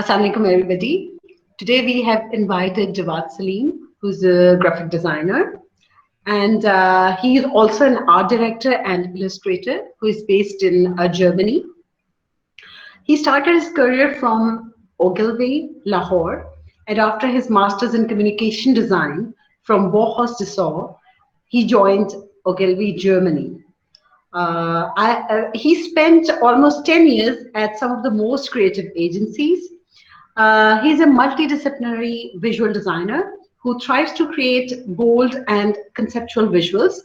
Assalamu alaikum, everybody. Today we have invited Jawad Salim, who's a graphic designer, and he is also an art director and illustrator who is based in Germany. He started his career from Ogilvy, Lahore, and after his master's in communication design from Bauhaus Dessau, he joined Ogilvy, Germany. He spent almost 10 years at some of the most creative agencies. He's a multidisciplinary visual designer who tries to create bold and conceptual visuals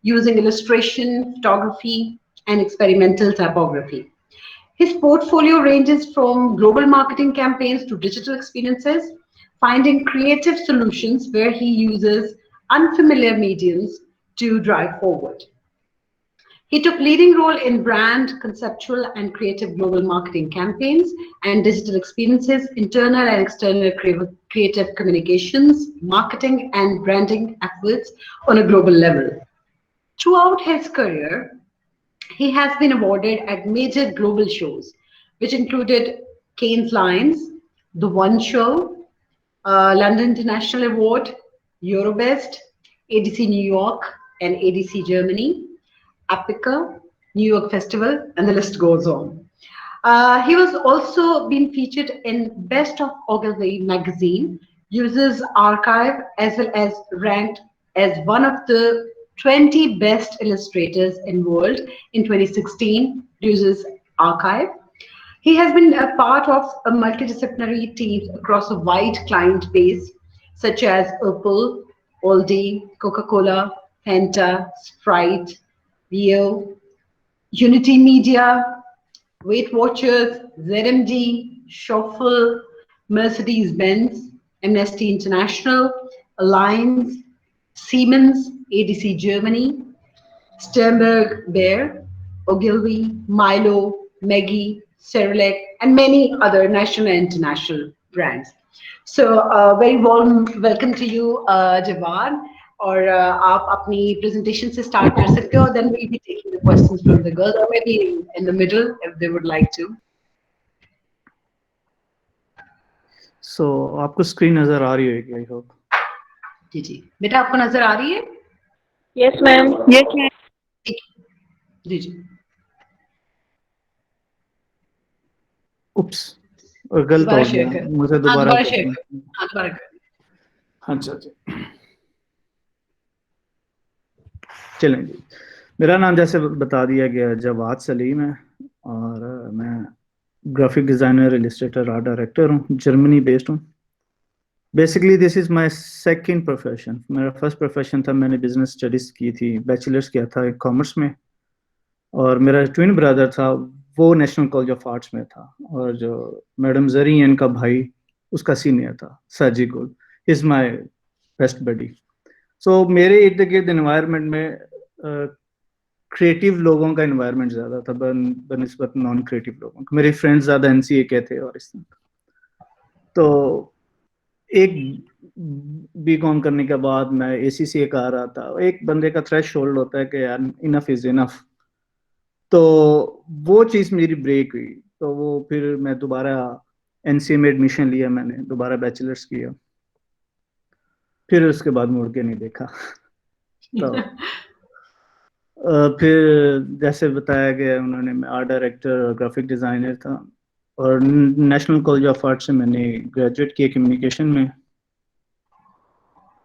using illustration, photography, and experimental typography. His portfolio ranges from global marketing campaigns to digital experiences, finding creative solutions where he uses unfamiliar mediums to drive forward. He took leading role in brand, conceptual, and creative global marketing campaigns and digital experiences, internal and external creative communications, marketing, and branding efforts on a global level. Throughout his career, he has been awarded at major global shows, which included Cannes Lions, The One Show, London International Award, Eurobest, ADC New York, and ADC Germany, Apica, New York Festival, and the list goes on. He was also been featured in Best of Ogilvy magazine, Users Archive, as well as ranked as one of the 20 best illustrators in world in 2016, Users Archive. He has been a part of a multidisciplinary teams across a wide client base, such as Apple, Aldi, Coca-Cola, Fanta, Sprite, Vio, Unity Media, Weight Watchers, ZMD, Shuffle, Mercedes-Benz, Amnesty International, Alliance, Siemens, ADC Germany, Sternberg Bear, Ogilvy, Milo, Maggi, Cerelac, and many other national and international brands. So, very warm welcome to you, Jawad. और आप अपनी presentation से start कर सकते हो, then we'll be taking the questions from the girls, or maybe in the middle if they would like to. So आपको screen नजर आ रही होगी, I hope. जी जी, बेटा आपको नजर आ रही है? Yes ma'am. Yes ma'am. जी जी. Oops. और गलत हो गया, मुझे दोबारा शेयर कर. हाँ दोबारा कर. हाँ जी. चलें जी. मेरा नाम जैसे बता दिया गया जवाद सलीम है और मैं graphic designer, Illustrator, art director हूँ, जर्मनी बेस्ड हूँ. Basically this is my second profession. मेरा फर्स्ट प्रोफेशन था, मैंने बिजनेस स्टडीज़ की थी, बैचलर्स किया था कॉमर्स में, और मेरा ट्विन ब्रदर था, वो नेशनल कॉलेज ऑफ आर्ट्स में था, और जो मैडम जरी हैं इनका भाई, उसका सीनियर था साजी गुल, इज़ माय बेस्ट बडी. सो मेरे इर्द गिर्द इन्वायरमेंट में क्रिएटिव लोगों का इन्वायरमेंट ज़्यादा था बनिस्बत नॉन क्रिएटिव लोगों का. मेरे फ्रेंड्स ज़्यादा NCA के थे और इस तरह. तो एक BCom करने के बाद मैं ACCA का आ रहा था. एक बंदे का थ्रेशोल्ड होता है कि यार इनफ इज़ इनफ. तो वो चीज़ मेरी ब्रेक हुई. तो वो फिर मैं दोबारा NCA में एडमिशन लिया, मैंने दोबारा बैचलर्स किया, फिर उसके बाद मुड़ के नहीं देखा. तो फिर जैसे बताया गया उन्होंने, मैं आर्ट डायरेक्टर और ग्राफिक डिज़ाइनर था, और नेशनल कॉलेज ऑफ आर्ट से मैंने ग्रेजुएट किया कम्युनिकेशन में.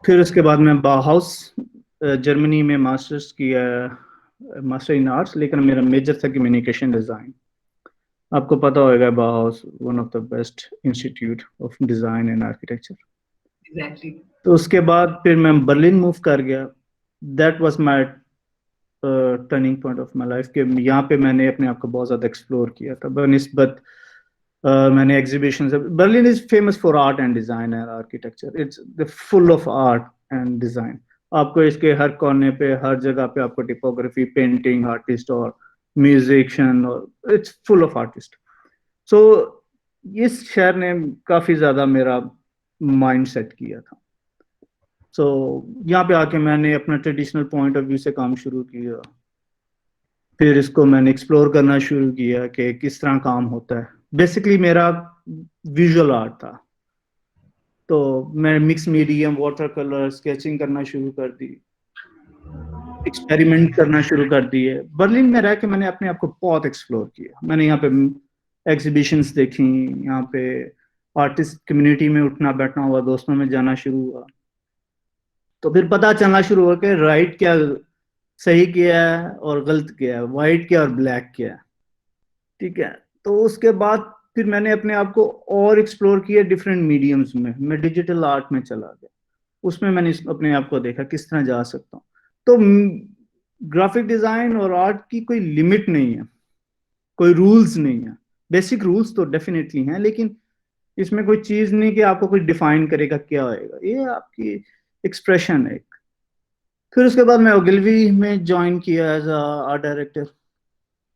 फिर उसके बाद मैं बाहाउस जर्मनी में मास्टर्स किया, मास्टर इन आर्ट्स, लेकिन मेरा मेजर था कम्युनिकेशन डिज़ाइन. आपको पता होगा Bauhaus one of the best institute of design and architecture. Exactly. तो उसके बाद फिर मैं बर्लिन मूव कर गया. That was my turning point of my life, कि यहाँ पे मैंने अपने आप को बहुत ज़्यादा एक्सप्लोर किया था बनिस्बत मैंने exhibition. Berlin is famous for art and design and architecture. It's the full of art and design. आपको इसके हर कोने पे, हर जगह पे आपको टिपोग्राफी, पेंटिंग आर्टिस्ट और म्यूजिशियन, और इट्स फुल ऑफ आर्टिस्ट. सो इस शहर ने काफ़ी ज़्यादा मेरा माइंड सेट किया था. सो यहाँ पे आके मैंने अपना ट्रेडिशनल पॉइंट ऑफ व्यू से काम शुरू किया. फिर इसको मैंने एक्सप्लोर करना शुरू किया कि किस तरह काम होता है. बेसिकली मेरा विजुअल आर्ट था। तो मैं mix medium water colour sketching करना शुरू कर दी, एक्सपेरिमेंट करना शुरू कर दिए। बर्लिन में रह के मैंने अपने आप को बहुत एक्सप्लोर किया। मैंने यहाँ पे एग्जीबिशंस देखी, यहाँ पे आर्टिस्ट कम्युनिटी में उठना बैठना हुआ, दोस्तों में जाना शुरू हुआ। तो फिर पता चलना शुरू हुआ कि राइट क्या सही किया है और गलत किया है, वाइट क्या और ब्लैक किया है। ठीक है, तो उसके बाद फिर मैंने अपने आप को और एक्सप्लोर किया डिफरेंट मीडियम्स में। मैं डिजिटल आर्ट में चला गया, उसमें मैंने अपने आप को देखा किस तरह जा सकता हूँ। तो ग्राफिक डिजाइन और आर्ट की कोई लिमिट नहीं है, कोई रूल्स नहीं है। बेसिक रूल्स तो डेफिनेटली हैं, लेकिन इसमें कोई चीज नहीं कि आपको कुछ डिफाइन करेगा क्या होएगा, ये आपकी एक्सप्रेशन है। फिर उसके बाद मैं ओगिलवी में ज्वाइन किया as art director.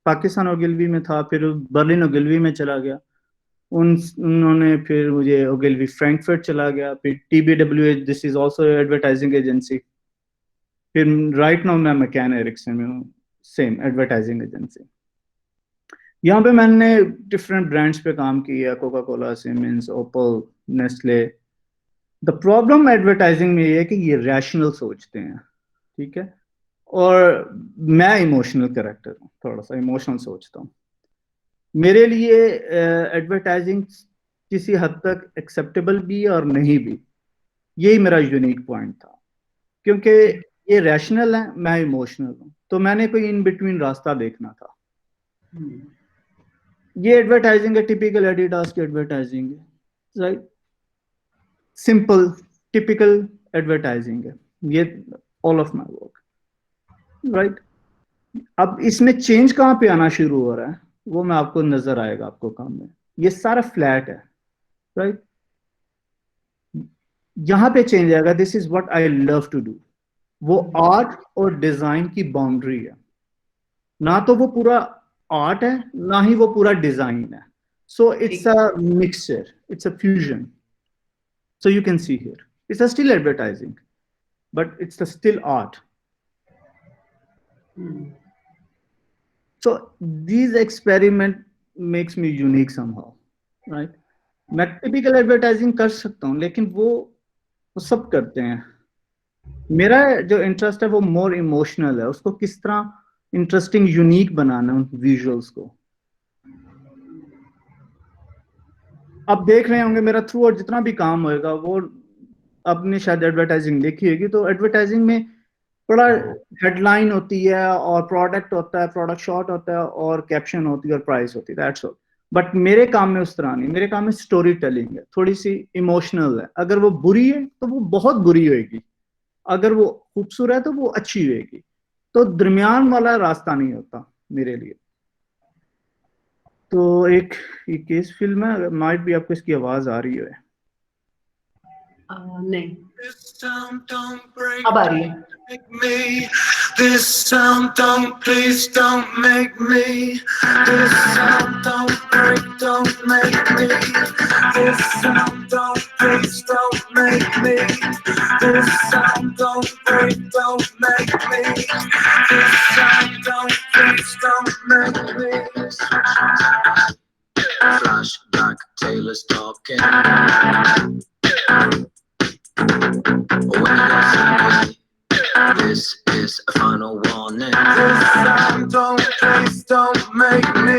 Pakistan Ogilvy में था, फिर बर्लिन ओगिलवी में चला गया। उन्होंने फिर मुझे ओगिलवी फ्रैंकफर्ट चला गया, फिर TBWA, this is also advertising agency. फिर राइट नाउ मैं मैकन एरिक्सन में हूँ, सेम एडवर्टाइजिंग एजेंसी। यहाँ पे मैंने डिफरेंट ब्रांड्स पे काम किया, Coca Cola, Siemens, Opel, Nestle. The problem advertising में ये है कि ये रैशनल सोचते हैं, ठीक है, और मैं इमोशनल कैरेक्टर हूँ, थोड़ा सा इमोशनल सोचता हूँ। मेरे लिए एडवर्टाइजिंग किसी हद तक एक्सेप्टेबल भी और नहीं भी, यही मेरा यूनिक पॉइंट था। क्योंकि ये रैशनल है, मैं इमोशनल हूँ, तो मैंने कोई इन बिटवीन रास्ता देखना था। ये एडवर्टाइजिंग है, टिपिकल एडिडास की एडवर्टाइजिंग है, राइट, सिंपल टिपिकल एडवर्टाइजिंग है ये, all of my work, right. अब इसमें चेंज कहाँ पे आना शुरू हो रहा है वो मैं आपको नजर आएगा आपको काम में। ये सारा फ्लैट है, राइट, यहां पे चेंज आएगा। This is what I love to do. वो आर्ट और डिजाइन की बाउंड्री है, ना तो वो पूरा आर्ट है ना ही वो पूरा डिजाइन है। So it's a mixture, it's a fusion. So you can see here it's a still advertising but it's a still art. So these experiment makes me unique somehow, right? मैं typical advertising कर सकता हूँ, लेकिन वो सब करते हैं। मेरा जो इंटरेस्ट है वो मोर इमोशनल है, उसको किस तरह इंटरेस्टिंग यूनिक बनाना उन विजुअल्स को। आप देख रहे होंगे मेरा थ्रू आउट जितना भी काम होएगा, वो आपने शायद एडवर्टाइजिंग देखी होगी, तो एडवर्टाइजिंग में बड़ा हेडलाइन होती है और प्रोडक्ट होता है, प्रोडक्ट शॉट होता है और कैप्शन होती है और प्राइस होती है, दैट्स ऑल। बट मेरे काम में उस तरह नहीं, मेरे काम में स्टोरी टेलिंग है, थोड़ी सी इमोशनल है। अगर वो बुरी है तो वो बहुत बुरी होगी, अगर वो खूबसूरत है तो वो अच्छी होगी। तो दरमियान वाला रास्ता नहीं होता मेरे लिए। तो एक केस फिल्म है, माइट भी आपको इसकी आवाज आ रही है। नहीं, अब आ रही है। This sound don't, please don't make me. This sound don't break, don't make me. This sound don't, please don't make me. This sound don't break, don't make me. This sound don't, please don't make me. Flashback, Taylor's talking. When you don't see me, this is a final warning. This sound don't, please don't make me.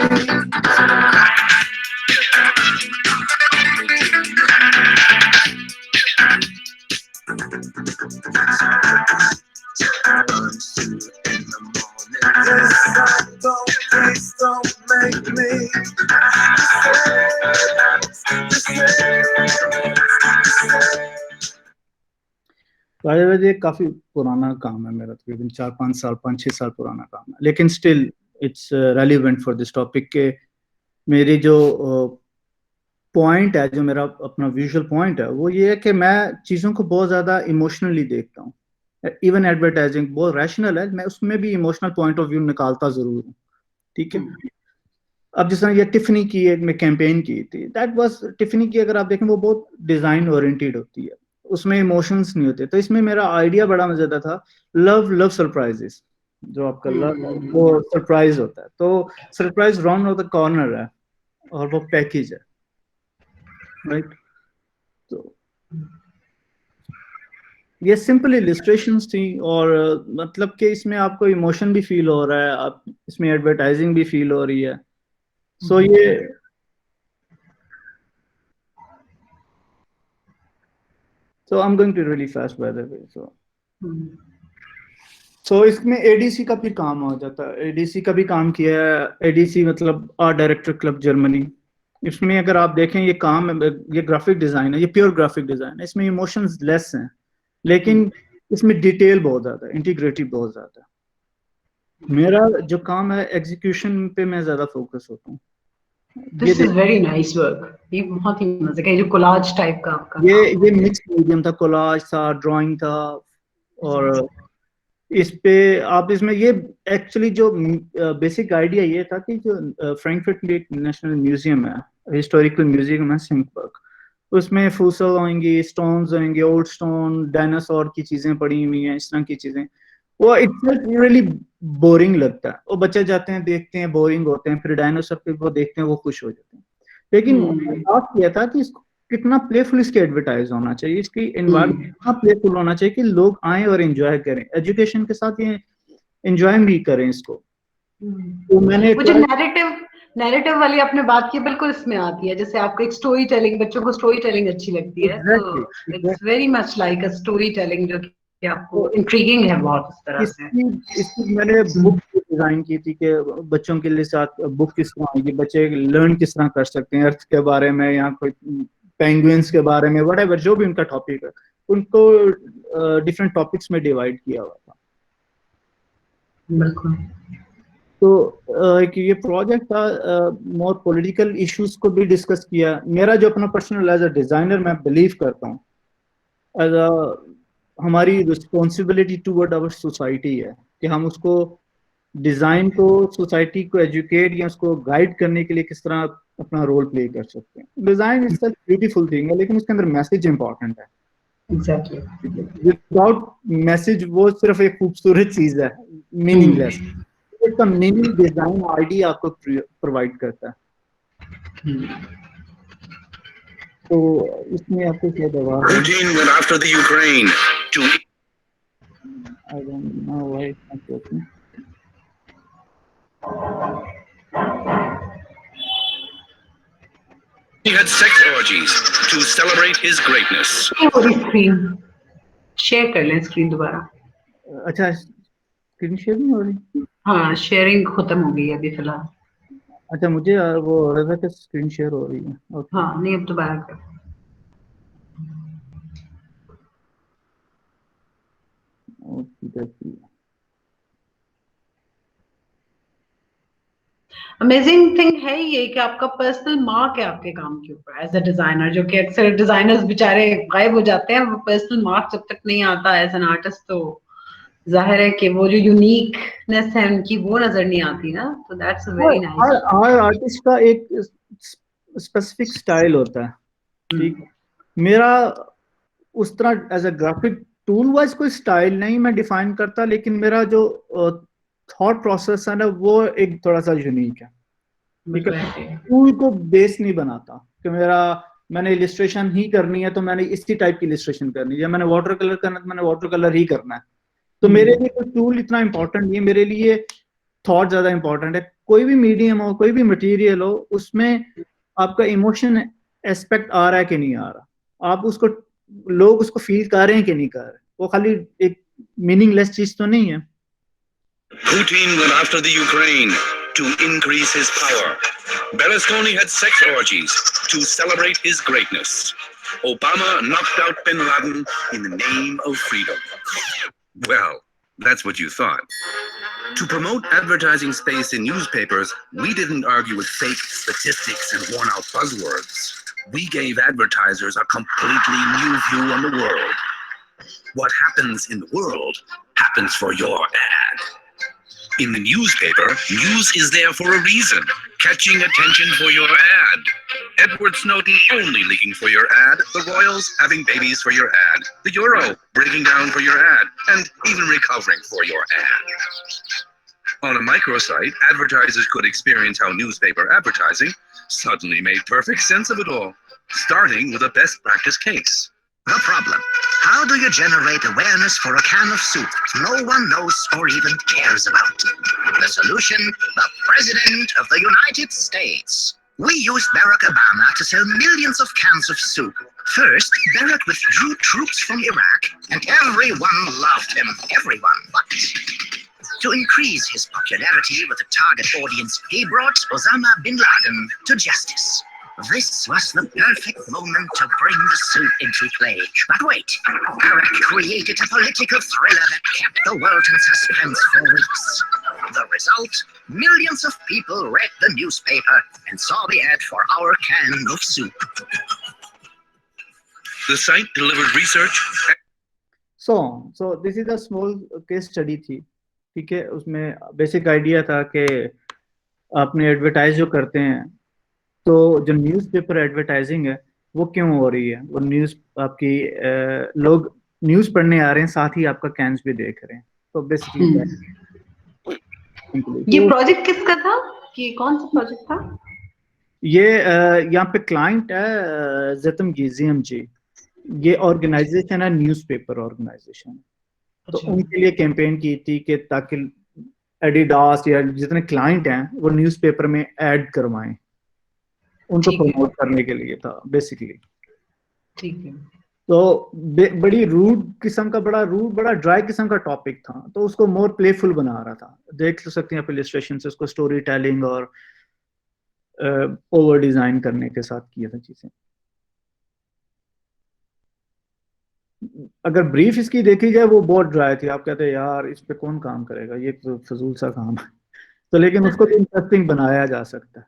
Burns through in the morning. This sound don't, please don't make me. ये काफी पुराना काम है मेरा, तकरीबन 4-5 साल 5-6 साल पुराना काम है, लेकिन still it's relevant for this topic के। मेरी जो पॉइंट है, जो मेरा अपना विजुअल पॉइंट है, वो ये है कि मैं चीज़ों को बहुत ज़्यादा इमोशनली देखता हूँ। इवन एडवर्टाइजिंग बहुत रैशनल है, मैं उसमें भी इमोशनल पॉइंट ऑफ व्यू निकालता ज़रूर हूँ, ठीक है। अब जिस तरह ये टिफनी की एक मैं कैंपेन की थी, दैट वाज टिफनी की, अगर आप देखें वो बहुत डिज़ाइन ओरिएंटेड होती है, उसमें इमोशंस नहीं होते। तो इसमें मेरा आइडिया बड़ा मजेदार था, लव सरप्राइजेस। जो आपका लव वो सरप्राइज होता है, तो surprise round of the corner है और वो पैकेज है। राइट। तो ये सिंपल इलिस्ट्रेशंस थी, और मतलब कि इसमें आपको इमोशन भी फील हो रहा है, आप इसमें एडवर्टाइजिंग भी फील हो रही है। सो ये I am going to really fast by the way. So इसमें एडीसी का भी काम हो जाता है, एडीसी का भी काम किया है। एडीसी मतलब आर्ट डायरेक्टर क्लब जर्मनी। इसमें अगर आप देखें ये काम है, ये ग्राफिक डिजाइन है, ये प्योर ग्राफिक डिजाइन है। इसमें इमोशंस लेस हैं, लेकिन इसमें डिटेल बहुत ज्यादा है, इंटीग्रेटिव बहुत ज्यादा है। मेरा जो काम है एग्जीक्यूशन पे मैं ज्यादा फोकस होता हूँ। This is very nice work. ये बहुत ही मजे का, ये जो कोलाज टाइप का आपका ये मिक्स मीडियम था, कोलाज था, ड्राइंग था, और इस पे आप इसमें ये एक्चुअली जो बेसिक आइडिया ये था कि जो फ्रैंकफर्ट नेशनल म्यूजियम है, हिस्टोरिकल म्यूजियम है सिंकबर्ग, उसमें फूसल होंगी, स्टोन्स होंगे, ओल्ड स्टोन, डायनासोर की चीजें पड़ी हुई हैं, इस तरह की चीजें। वो इट्स रियली बोरिंग लगता है, वो बच्चे जाते हैं देखते हैं, बोरिंग होते हैं, फिर डायनासोर पे वो देखते हैं, वो खुश हो जाते हैं। लेकिन बात यह था कि इसको कितना प्लेफुल इसके एडवर्टाइज होना चाहिए, इसकी एनवायरनमेंट कितना प्लेफुल होना चाहिए कि लोग आए और एंजॉय करें, एजुकेशन के साथ ये एंजॉय भी करें इसको। तो मैंने वो जो नैरेटिव वाली आपने बात की बिल्कुल इसमें आती है, जैसे आपको एक स्टोरी टेलिंग, बच्चों को स्टोरी टेलिंग अच्छी लगती है, तो it's very much like a story telling जो कि आपको इंट्रिगिंग है बहुत इस तरह से। इसकी मैंने बुक डिजाइन की थी कि बच्चों के लिए साथ बुक किस तरह आएगी, बच्चे लर्न किस तरह कर सकते हैं अर्थ के बारे में, या कोई पेंगुइन्स के बारे में, व्हाटएवर जो भी उनका टॉपिक है, उनको डिफरेंट टॉपिक्स में डिवाइड किया हुआ था। बिल्कुल। तो ये प्रोजेक्ट था, मोर पॉलिटिकल इश्यूज को भी डिस्कस किया। मेरा जो अपना पर्सनल एज अ डिजाइनर मैं बिलीव करता हूँ, एज अ हमारी रिस्पॉन्सिबिलिटी टूवर्ड आवर सोसाइटी है कि हम उसको डिजाइन को, सोसाइटी को एजुकेट या उसको गाइड करने के लिए किस तरह अपना रोल प्ले कर सकते हैं। Design is such beautiful thing है, लेकिन उसके अंदर मैसेज इंपॉर्टेंट है। एग्जैक्टली। विदाउट मैसेज वो सिर्फ एक खूबसूरत चीज है, मीनिंगलेस। इसका मीनिंग डिजाइन आईडी आपको प्रोवाइड करता है। तो इसमें आपको क्या दवा है? Putin went after the Ukraine to I don't know why it's not working. he had sex orgies to celebrate his greatness. Screen share कर लें, स्क्रीन दोबारा। अच्छा, स्क्रीन शेयर नहीं हो रही? हाँ, शेयरिंग खत्म हो गई है अभी फिलहाल। अच्छा, मुझे वो हो रहा था कि स्क्रीन शेयर हो रही है। ओके। हाँ, नहीं अब दोबारा कर। अमेजिंग थिंग है ये कि आपका पर्सनल मार्क है आपके काम के ऊपर एज अ डिजाइनर, जो कि अक्सर डिजाइनर्स बेचारे गायब हो जाते हैं, वो पर्सनल मार्क जब तक नहीं आता एज एन आर्टिस्ट, तो जाहिर है कि वो जो यूनिकनेस है उनकी वो नजर नहीं आती ना। तो that's a very nice. Her artist का एक स्पेसिफिक स्टाइल होता है, ठीक। मेरा उस तरह as a graphic tool wise कोई स्टाइल नहीं मैं डिफाइन करता, लेकिन मेरा जो थॉट प्रोसेस है ना वो एक थोड़ा सा यूनिक है। टूल को बेस नहीं बनाता कि मैंने इलिस्ट्रेशन ही करनी है तो मैंने इसी टाइप की इलिस्ट्रेशन करनी है, या मैंने वाटर कलर करना है तो मैंने वाटर कलर ही करना है। तो मेरे लिए कोई टूल इतना इंपॉर्टेंट नहीं है, मेरे लिए थॉट ज्यादा इंपॉर्टेंट है। कोई भी मीडियम हो, कोई भी मटेरियल हो, उसमें आपका इमोशन एस्पेक्ट आ रहा है कि नहीं आ रहा, आप उसको, लोग उसको फील कर रहे हैं कि नहीं कर रहे, वो खाली एक मीनिंगलेस चीज तो नहीं है। Putin went after the Ukraine to increase his power. Berlusconi had sex orgies to celebrate his greatness. Obama knocked out bin Laden in the name of freedom. Well, that's what you thought. To promote advertising space in newspapers, we didn't argue with fake statistics and worn-out buzzwords. We gave advertisers a completely new view on the world. What happens in the world happens for your ad. In the newspaper, news is there for a reason, catching attention for your ad. Edward Snowden only leaking for your ad, the Royals having babies for your ad, the Euro breaking down for your ad, and even recovering for your ad. On a microsite, advertisers could experience how newspaper advertising suddenly made perfect sense of it all. starting with a best practice case. The problem. How do you generate awareness for a can of soup no one knows or even cares about? The solution, the President of the United States. We used Barack Obama to sell millions of cans of soup. First, Barack withdrew troops from Iraq, and everyone loved him. Everyone. But to increase his popularity with the target audience, he brought Osama bin Laden to justice. This was the perfect moment to bring the soup into play. But wait, Barack created a political thriller that kept the world in suspense for weeks. The result? Millions of people read the newspaper and saw the ad for our can of soup. The site delivered research. So this is a small case study थी, ठीक है. उसमें basic idea था कि आपने advertise जो करते हैं, तो जो न्यूज़पेपर एडवर्टाइजिंग है वो क्यों हो रही है. वो न्यूज़ आपकी लोग न्यूज़ पढ़ने आ रहे हैं, साथ ही आपका कैंस भी देख रहे हैं. तो बेसिकली ये प्रोजेक्ट किसका था, कि कौन सा प्रोजेक्ट था? ये यहाँ पे क्लाइंट है ज़तम गीज़ियम जी. ये ऑर्गेनाइजेशन है, न्यूज़पेपर ऑर्गेनाइजेशन. तो उनके लिए कैंपेन की थी कि ताकि एडिडास या जितने क्लाइंट हैं वो न्यूज़पेपर में ऐड करवाएं, उनको प्रमोट करने के लिए था बेसिकली. ठीक है. तो बड़ी रूड किस्म का, बड़ा ड्राई किस्म का टॉपिक था, तो उसको मोर प्लेफुल बना रहा था. देख सकते हैं आप इलस्ट्रेशन से, उसको स्टोरी टेलिंग और ओवर डिजाइन करने के साथ किया था चीजें. अगर ब्रीफ इसकी देखी जाए वो बहुत ड्राई थी. आप कहते हैं यार इस पे कौन काम करेगा, ये तो फजूल सा काम है. तो लेकिन उसको भी इंटरेस्टिंग बनाया जा सकता है.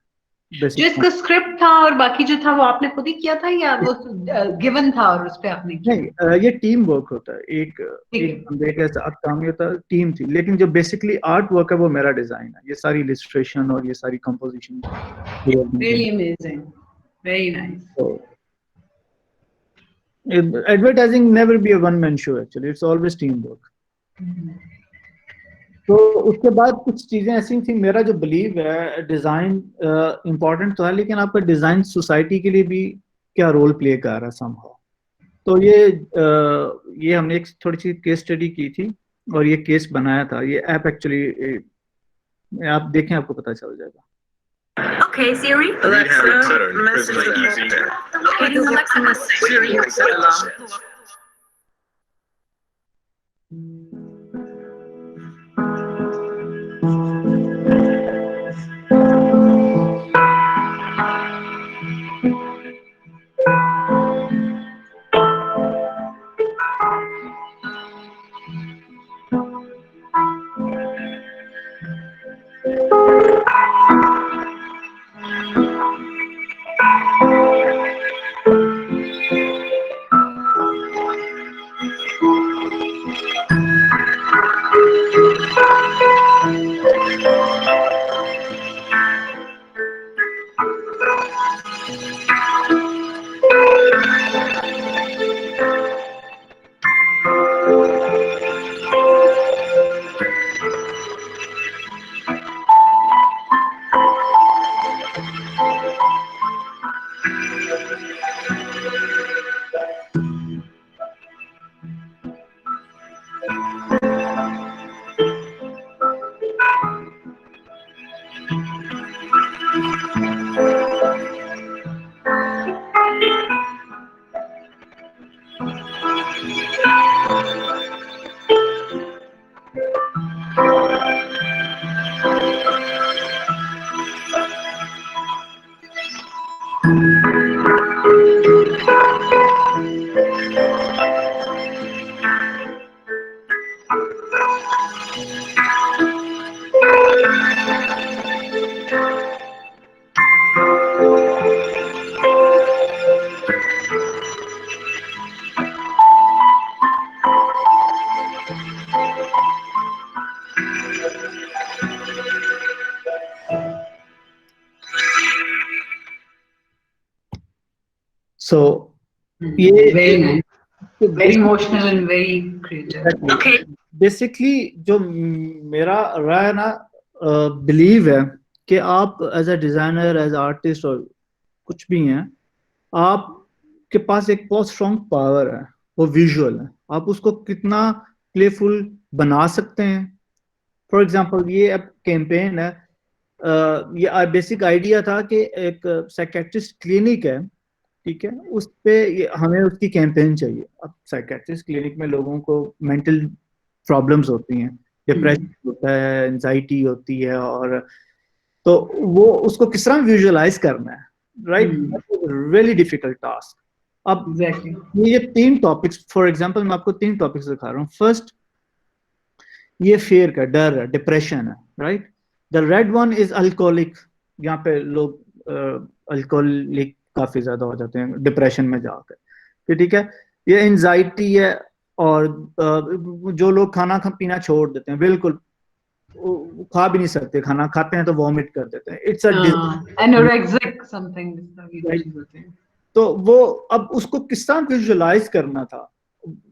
जो इसका स्क्रिप्ट था और बाकी जो था वो आपने खुद ही किया था या वो गिवन था और उस पे आपने किया? नहीं, ये टीम वर्क होता है. एक बंदे के साथ काम नहीं होता, टीम थी. लेकिन जो बेसिकली आर्ट वर्क है वो मेरा डिजाइन है. ये सारी इलस्ट्रेशन और ये सारी composition. Really amazing, very nice. Advertising never be a one man show actually, it's always teamwork. तो उसके बाद कुछ चीजें ऐसी थी. मेरा जो बिलीव है, डिजाइन इम्पोर्टेंट तो है, लेकिन आपका डिजाइन सोसाइटी के लिए भी क्या रोल प्ले कर रहा है समहाउ. तो ये हमने एक थोड़ी सी केस स्टडी की थी और ये केस बनाया था. ये ऐप एक्चुअली आप देखें, आपको पता चल जाएगा. Okay, Siri. Alexa, message. Okay, Alexa, message. Siri, set alarm. So very nice, very emotional and very creative. Okay. Basically जो मेरा रहा है ना, बिलीव है कि आप as a designer, as artist और कुछ भी हैं, आपके पास एक बहुत स्ट्रॉन्ग पावर है, वो विजुअल है, आप उसको कितना प्लेफुल बना सकते हैं। फॉर एग्जांपल ये अब कैंपेन है, ये बेसिक आइडिया था कि एक साइकेट्रिस्ट क्लिनिक है, ठीक है, उस पे हमें उसकी कैंपेन चाहिए। अब साइकेट्रिस्ट क्लिनिक में लोगों को मेंटल प्रॉब्लम्स होती हैं, डिप्रेशन होता है, एंजाइटी होती है, और तो वो उसको किस तरह विजुअलाइज करना है, राइट, रियली डिफिकल्ट टास्क। अब ये 3 टॉपिक्स, फॉर एग्जांपल मैं आपको 3 टॉपिक्स दिखा रहा हूँ। फर्स्ट ये फेयर का डर है, डिप्रेशन है, right. The red one is alcoholic, यहाँ पे लोग अल्कोहलिक काफी ज्यादा हो जाते हैं डिप्रेशन में जाकर, ठीक है। ये एंजाइटी है, और जो लोग खाना पीना छोड़ देते हैं, बिल्कुल खा भी नहीं सकते, खाना खाते हैं तो वॉमिट कर देते हैं, इट्स एनोरेक्सिक समथिंग। तो वो अब उसको किस तरह विजुअलाइज करना था,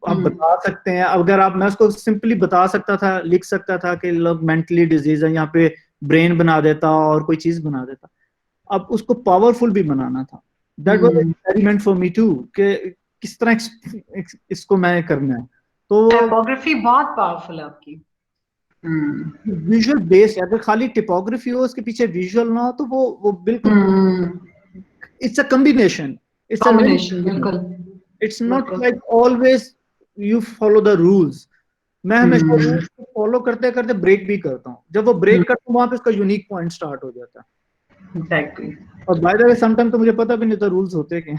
आप बता सकते हैं। अगर आप, मैं उसको सिंपली बता सकता था, लिख सकता था कि लोग मेंटली डिजीज है, यहाँ पे ब्रेन बना देता और कोई चीज बना देता। अब उसको पावरफुल भी बनाना था। That was experiment for me too, कि किस तरह इसको मैं करना है। तो टाइपोग्राफी बहुत पावरफुल है आपकी, विजुअल बेस्ड है। अगर खाली टिपोग्राफी हो, उसके पीछे विजुअल ना हो, तो वो बिल्कुल इट्स अ कॉम्बिनेशन, बिल्कुल। It's not like always you follow the rules. मैं हमेशा रूल्स को फॉलो करते करते ब्रेक भी करता हूँ। जब वो ब्रेक करता हूँ, वहां पे उसका यूनिक पॉइंट स्टार्ट हो जाता है। एग्जैक्टली। और बाय द वे समटाइम तो मुझे पता भी नहीं था रूल्स होते क्या।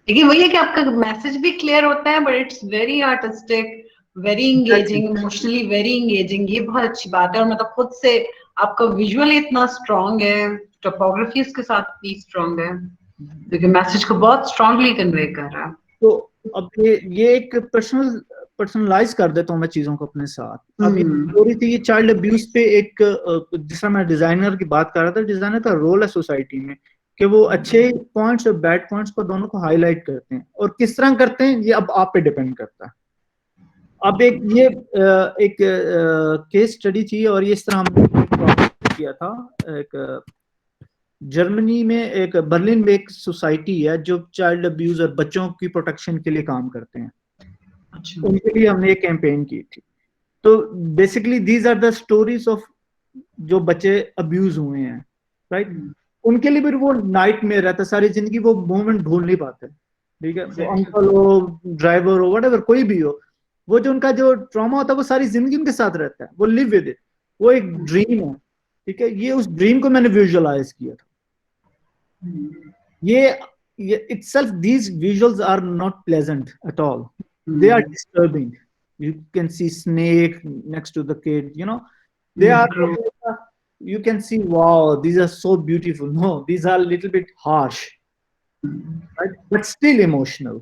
लेकिन वही है कि आपका मैसेज भी क्लियर होता है, but it's very artistic, very engaging, emotionally very engaging. ये बहुत अच्छी बात है। और मतलब खुद से आपका विजुअल इतना स्ट्रांग है, टोपोग्राफी इसके साथ भी स्ट्रांग है, क्योंकि मैसेज को बहुत स्ट्रांगली कन्वे कर रहा है। तो अब ये एक पर्सनलाइज कर देता हूँ मैं चीजों को अपने साथ। अब ये स्टोरी थी, ये चाइल्ड अब्यूज पे एक, जिस तरह मैं डिजाइनर की बात कर रहा था, डिजाइनर का रोल है सोसाइटी में कि वो अच्छे पॉइंट्स और बैड पॉइंट्स को दोनों को हाईलाइट करते हैं, और किस तरह करते हैं ये अब आप पे डिपेंड करता है। अब एक केस स्टडी थी, और ये इस तरह हमने किया था। एक जर्मनी में, एक बर्लिन में एक सोसाइटी है जो चाइल्ड अब्यूज और बच्चों की प्रोटेक्शन के लिए काम करते हैं। अच्छा। उनके लिए हमने एक कैंपेन की थी। तो basically these are the stories of जो बच्चे अब्यूज हुए हैं, राइट। उनके लिए भी वो नाइट में रहता, सारी जिंदगी वो मोमेंट भूल नहीं पाते, ठीक है। वो अंकल हो, ड्राइवर हो, व्हाटएवर कोई भी हो, वो जो उनका जो ट्रॉमा होता है वो सारी जिंदगी उनके साथ रहता है, वो लिव विद इट, वो एक ड्रीम है, ठीक है। ये उस ड्रीम को मैंने विजुअलाइज किया था। ये itself, these visuals are not pleasant at all. They are disturbing. You can see snake next to the kid, you know. They are, you can see, wow, these are so beautiful. No, these are a little bit harsh, right? But still emotional.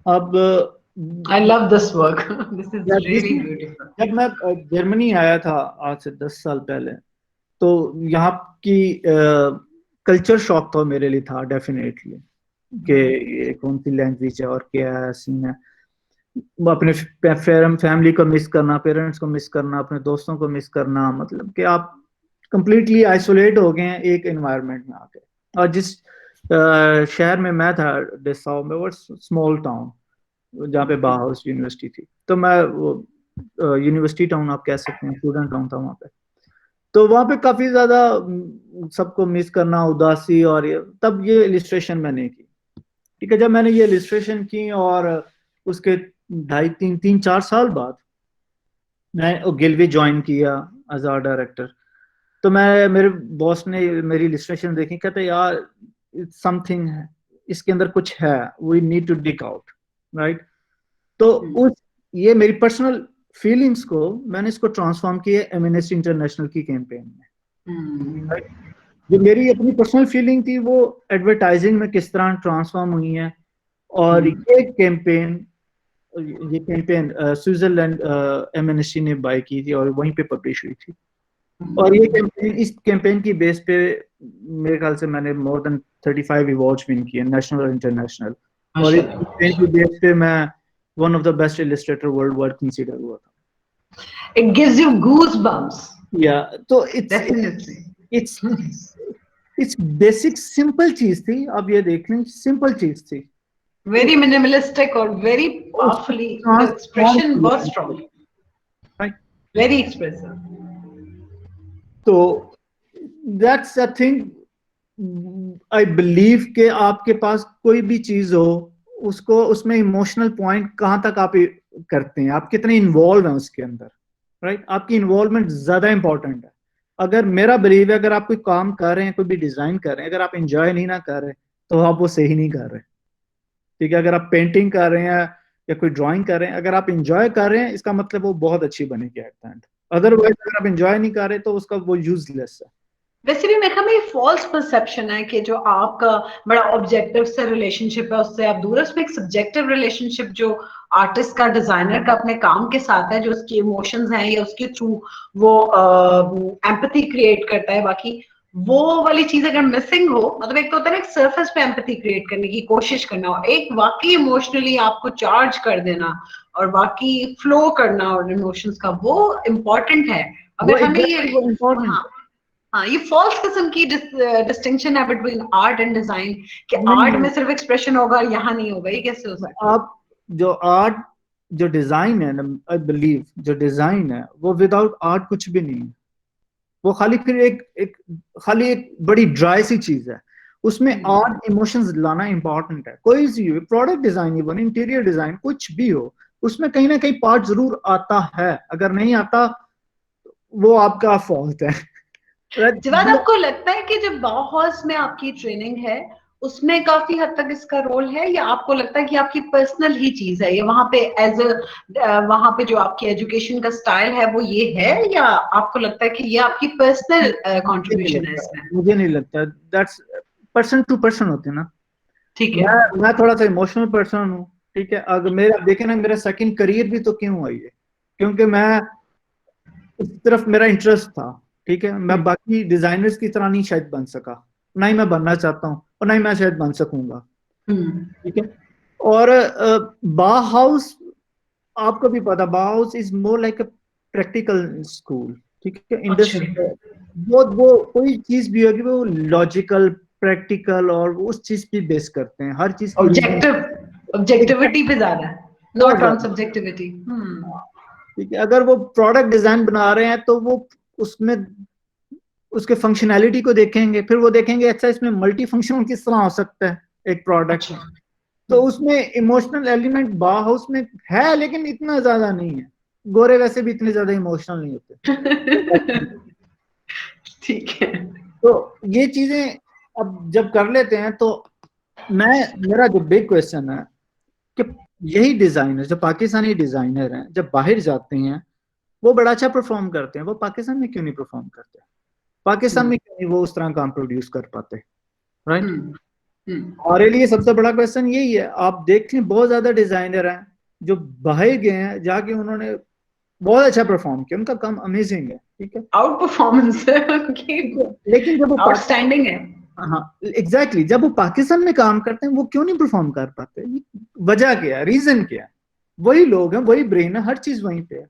अब I love this work. This is really beautiful. जब मैं Germany आया था आज से 10 साल पहले, तो यहाँ की कल्चर शॉक तो मेरे लिए था डेफिनेटली, कि ये कौन सी लैंग्वेज है और क्या है सीन है। अपने फैमिली को मिस करना, पेरेंट्स को मिस करना, अपने दोस्तों को मिस करना, मतलब कि आप कंप्लीटली आइसोलेट हो गए हैं एक एनवायरनमेंट में आके। और जिस शहर में मैं था, डेसाउ में, वो स्मॉल टाउन जहाँ पे बाहाउस यूनिवर्सिटी थी, तो मैं वो यूनिवर्सिटी टाउन आप कह सकते हैं, स्टूडेंट टाउन था वहाँ पे। तो वहाँ पे काफी ज्यादा सबको मिस करना, उदासी, और तब ये इलिस्ट्रेशन मैंने की, ठीक है। जब मैंने ये इलिस्ट्रेशन की और उसके 2.5-3-4 साल बाद मैं गिल्वी ज्वाइन किया एज आर्ट डायरेक्टर, तो मेरे बॉस ने मेरी इलिस्ट्रेशन देखी, कहते यार समथिंग है इसके अंदर, कुछ है, we need to dig out, right. तो ये मेरी पर्सनल फीलिंग्स को मैंने इसको ट्रांसफॉर्म किया एमनेस्टी इंटरनेशनल की कैंपेन में, राइट। जो मेरी अपनी पर्सनल फीलिंग थी वो एडवर्टाइजिंग में किस तरह ट्रांसफॉर्म हुई है, और ये कैंपेन स्विट्जरलैंड एमनेस्टी ने बाय की थी और वहीं पे पब्लिश हुई थी। और ये कैंपेन, इस कैंपेन की बेस पे मेरे ख्याल से मैंने मोर देन 35 अवार्ड्स विन किए, नेशनल और इंटरनेशनल। और इस कैंपेन की बेस पे मैं one of the best Illustrator world wide consider हुआ था। It gives you goosebumps. या तो Definitely. इट्स बेसिक सिंपल चीज थी, अब ये देख लें सिंपल चीज थी, Very minimalistic or very powerfully, the expression was strong, right? very expressive. तो that's a thing, I believe कि आपके पास कोई भी चीज हो, उसको उसमें इमोशनल पॉइंट कहाँ तक आप करते हैं, आप कितने इन्वॉल्व हैं उसके अंदर, राइट? आपकी इन्वॉल्वमेंट ज्यादा इंपॉर्टेंट है। अगर मेरा बिलीव है, अगर आप कोई काम कर रहे हैं, कोई भी डिजाइन कर रहे हैं, अगर आप एंजॉय नहीं ना कर रहे तो आप वो सही नहीं कर रहे, ठीक है? अगर आप पेंटिंग कर रहे हैं या कोई ड्राइंग कर रहे हैं, अगर आप एंजॉय कर रहे हैं, इसका मतलब वो बहुत अच्छी बनेगी एट द एंड। अदरवाइज अगर आप एंजॉय नहीं कर रहे तो उसका वो यूजलेस है। वैसे भी मेरे ख्याल में ये फॉल्स परसेप्शन है कि जो आपका बड़ा ऑब्जेक्टिव से रिलेशनशिप है उससे आप दूर है, उसमें एक सब्जेक्टिव रिलेशनशिप जो आर्टिस्ट का, डिजाइनर का अपने काम के साथ है, जो उसकी इमोशंस हैं या उसके थ्रू वो एम्पैथी क्रिएट करता है, बाकी वो वाली चीज अगर मिसिंग हो, मतलब एक तो होता है ना एक सरफेस पे एम्पैथी क्रिएट करने की कोशिश करना, और एक वाकई इमोशनली आपको चार्ज कर देना और बाकी फ्लो करना और इमोशंस का, वो इम्पोर्टेंट है। अगर हमें ये हाँ, ये फॉल्स किस्म की डिस्टिंक्शन है बिटवीन आर्ट एंड डिजाइन, कि आर्ट में सिर्फ एक्सप्रेशन होगा, यहाँ नहीं होगा, ये कैसे हो सकता है? आप जो आर्ट, जो डिजाइन है ना, आई बिलीव जो डिजाइन है वो विदाउट आर्ट कुछ भी नहीं है, वो खाली फिर खाली एक बड़ी ड्राई सी चीज है। उसमें आर्ट इमोशंस लाना इंपॉर्टेंट है। कोई सी हो, product design, even interior design, कुछ भी हो, उसमें कहीं ना कहीं पार्ट जरूर आता है। अगर नहीं आता वो आपका फॉल्ट है। जवाद, आपको लगता है कि जब बाउहाउस में आपकी ट्रेनिंग है उसमें काफी हद तक इसका रोल है, या आपको लगता है कि आपकी पर्सनल ही चीज है ये, वहां पे एज वहां पे जो आपकी एजुकेशन का स्टाइल है वो ये है, या आपको लगता है कि ये आपकी पर्सनल कंट्रीब्यूशन है इसमें? मुझे नहीं लगता, दैट्स पर्सन टू पर्सन होते हैं ना। ठीक है, मैं थोड़ा सा इमोशनल पर्सन हूँ, ठीक है? अगर मेरा देखें ना, मेरा सेकंड करियर भी तो क्यों आई है, क्योंकि मैं इस तरफ मेरा इंटरेस्ट था, ठीक है? मैं बाकी डिजाइनर्स की तरह नहीं शायद बन सका, ना ही मैं बनना चाहता हूँ और ना ही मैं शायद बन सकूंगा, ठीक है? और बाउहाउस, आपको भी पता, Bauhaus is more like a practical school, ठीक है? इंडस्ट्री वो कोई चीज भी होगी वो लॉजिकल, प्रैक्टिकल और उस चीज पे बेस करते हैं हर चीज। ऑब्जेक्टिविटी पे ज्यादा, नॉट ऑन सब्जेक्टिविटी। ठीक है, अगर वो प्रोडक्ट डिजाइन बना रहे हैं तो वो उसमें उसके फंक्शनैलिटी को देखेंगे, फिर वो देखेंगे अच्छा इसमें मल्टी फंक्शनल किस तरह हो सकता है एक प्रोडक्ट। तो उसमें इमोशनल एलिमेंट बाउहाउस में है, लेकिन इतना ज्यादा नहीं है। गोरे वैसे भी इतने ज्यादा इमोशनल नहीं होते। ठीक है, तो ये चीजें अब जब कर लेते हैं तो मेरा जो बिग क्वेश्चन है कि यही डिजाइनर, जो पाकिस्तानी डिजाइनर हैं, जब बाहर जाते हैं वो बड़ा अच्छा परफॉर्म करते हैं, वो पाकिस्तान में क्यों नहीं परफॉर्म करते? पाकिस्तान में क्यों नहीं वो उस तरह काम प्रोड्यूस कर पाते, राइट? हमारे लिए सबसे बड़ा क्वेश्चन यही है। आप देख लें बहुत ज्यादा डिजाइनर हैं जो बाहर गए हैं, जाके उन्होंने बहुत अच्छा परफॉर्म किया, उनका काम अमेजिंग है, ठीक है? आउट परफॉर्मेंस है उनकी, लेकिन जब वो आउटस्टैंडिंग है। हाँ एग्जैक्टली, जब वो पाकिस्तान में काम करते हैं वो क्यों नहीं परफॉर्म कर पाते? वजह क्या है, रीजन क्या है? वही लोग हैं, वही ब्रेन है, हर चीज वहीं पे है।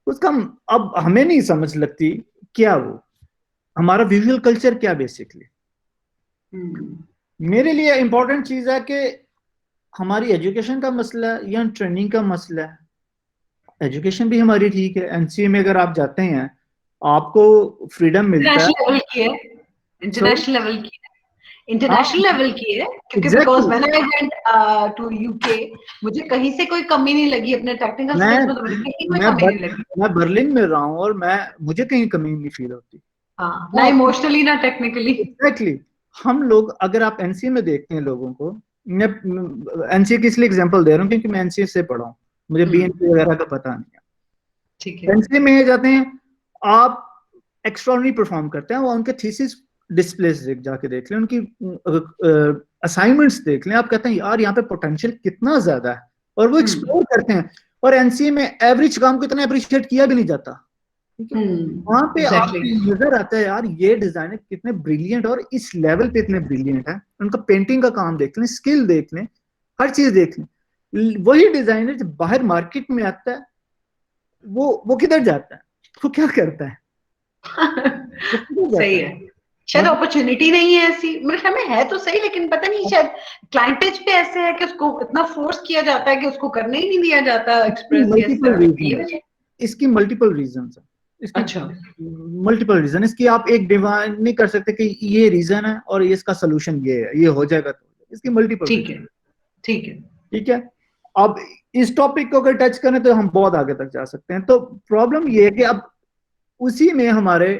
उसका अब हमें नहीं समझ लगती क्या वो हमारा विजुअल कल्चर क्या बेसिकली। मेरे लिए इंपॉर्टेंट चीज है कि हमारी एजुकेशन का मसला है या ट्रेनिंग का मसला है। एजुकेशन भी हमारी ठीक है, एनसीए में अगर आप जाते हैं आपको फ्रीडम मिलता है। इंटरनेशनल लेवल की है, इंटरनेशनल लेवल की है, क्योंकि because when I went to UK मुझे कहीं से कोई कमी नहीं लगी अपने टेक्निकल स्किल्स में, तो मुझे कहीं कोई कमी नहीं लगी। मैं बर्लिन में रहा हूँ और मुझे कहीं कमी नहीं फील होती, हाँ, ना इमोशनली ना टेक्निकली। एग्जैक्टली। हम लोग, अगर आप एनसीए में देखते हैं लोगों को, मैं एनसीए की इसलिए एग्जांपल दे रहा हूँ क्योंकि मैं एनसीए से पढ़ा हूँ, मुझे बीएनपी वगैरह का पता नहीं है, ठीक है? एनसीए में जाते हैं आप एक्स्ट्राऑर्डिनरी परफॉर्म करते हैं, वो उनके थीसिस डिस्प्लेस जाके देख लें, उनकी असाइनमेंट्स देख लें, आप कहते हैं यार यहाँ पे पोटेंशियल कितना ज्यादा है, और वो एक्सप्लोर करते हैं। और एनसीए में एवरेज काम को इतना अप्रिशिएट किया भी नहीं जाता, ठीक है? वहां पे आपको नजर आता है यार ये डिजाइनर कितने ब्रिलियंट, और इस लेवल पे इतने ब्रिलियंट है। उनका पेंटिंग का काम देख लें, स्किल देख लें, हर चीज देख लें। वही डिजाइनर जब बाहर मार्केट में आता है वो किधर जाता है, वो क्या करता है? सही है, शायद अपॉर्चुनिटी नहीं है ऐसी, मेरे ख्याल में है तो सही, लेकिन पता नहीं शायद क्लाइंटेज पे ऐसे है कि उसको इतना फोर्स किया जाता है कि उसको करने ही नहीं दिया जाता एक्सप्रेस। इसकी मल्टीपल रीजंस है, अच्छा, मल्टीपल रीजन। इसकी आप एक डिवाइन नहीं कर सकते कि ये रीजन है और ये इसका सोल्यूशन ये है, ये हो जाएगा, तो इसकी मल्टीपल। ठीक है, ठीक है, ठीक है। अब इस टॉपिक को अगर टच करें तो हम बहुत आगे तक जा सकते हैं। तो प्रॉब्लम ये है कि अब उसी में हमारे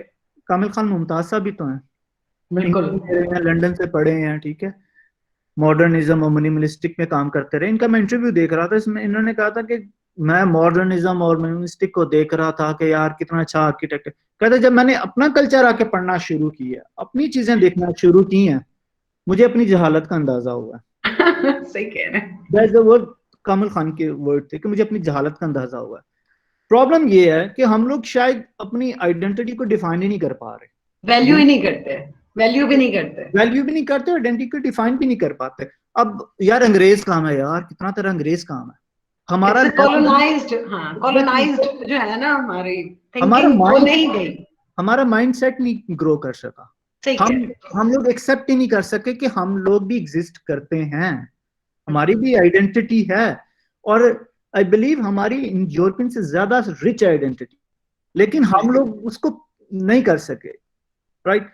कामिल खान मुमताज साहब भी तो हैं, बिल्कुल, लंदन से पढ़े हैं, ठीक है, मॉडर्निज्म और मिनिमलिस्टिक में काम करते रहे। इनका मैं इंटरव्यू देख रहा था, इसमें इन्होंने कहा था कि मैं मॉडर्निज्म और मिनिमलिस्टिक को देख रहा था कि यार कितना अच्छा आर्किटेक्ट है। कहते जब मैंने अपना कल्चर आके पढ़ना शुरू किया, अपनी चीजें देखना शुरू की हैं, मुझे अपनी जहालत का अंदाजा हुआ। सही कह रहे हैं, दैट्स द वर्ड, कामिल खान के वर्ड थे कि मुझे अपनी जहालत का अंदाजा हुआ। प्रॉब्लम ये है कि हम लोग शायद अपनी आइडेंटिटी को डिफाइन ही नहीं कर पा रहे, वैल्यू ही नहीं करते, वैल्यू भी नहीं करते, वैल्यू भी नहीं करते, आइडेंटिटी को डिफाइन भी नहीं कर पाते। अब यार अंग्रेज काम है यार, कितना तेरा अंग्रेज काम है, हमारा कॉलोनाइज्ड, हाँ कॉलोनाइज्ड जो है ना हमारी हमारा थिंकिंग वो माइंड नहीं गई, हमारा माइंडसेट नहीं ग्रो कर सका। सही कह रहे हैं। हम लोग एक्सेप्ट ही नहीं कर सके कि हम लोग भी एग्जिस्ट करते हैं, हमारी भी आइडेंटिटी है। और आई बिलीव हमारी यूरोपियन से ज्यादा रिच आइडेंटिटी, लेकिन हम लोग उसको नहीं कर सके, राइट।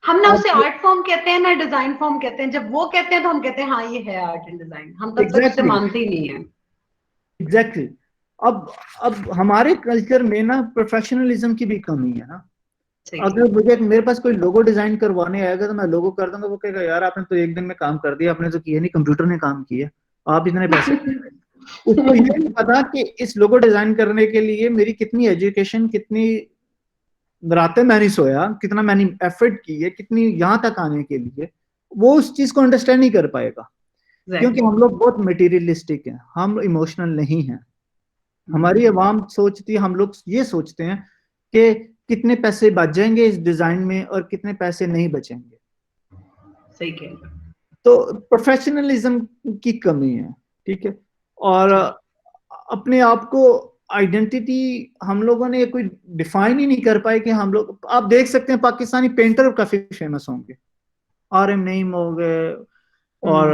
हम ना उसे आर्ट फॉर्म कहते हैं ना डिजाइन फॉर्म कहते हैं, जब वो कहते हैं तो हम कहते हैं हाँ ये है आर्ट एंड डिजाइन, हम तब तक उसे मानते ही नहीं है। एग्जैक्टली। अब हमारे कल्चर में ना प्रोफेशनलिज्म की भी कमी है ना। अगर मेरे पास कोई लोगो डिजाइन करवाने आएगा तो मैं लोगो कर दूंगा, वो कहेगा यार आपने तो एक दिन में काम कर दिया, आपने तो किया नहीं, कंप्यूटर ने काम किया, आप इतने पैसे उसको ये नहीं पता कि इस लोगो डिजाइन करने के लिए मेरी कितनी एजुकेशन, कितनी रातें मैंने सोया, कितना मैंने एफर्ट की है, कितनी यहाँ तक आने के लिए, वो उस चीज को अंडरस्टैंड नहीं कर पाएगा। क्योंकि हम लोग बहुत मटेरियलिस्टिक हैं, हम इमोशनल नहीं हैं। हमारी आवाम सोचती है, हम लोग ये सोचते हैं कि कितने पैसे बच जाएंगे इस डिजाइन में और कितने पैसे नहीं बचेंगे। सही कह। तो प्रोफेशनलिज्म की कमी है, ठीक है। और अपने आप को आइडेंटिटी हम लोगों ने कोई डिफाइन ही नहीं कर पाए कि हम लोग, आप देख सकते हैं पाकिस्तानी पेंटर काफी फेमस होंगे, RM नईम हो गए और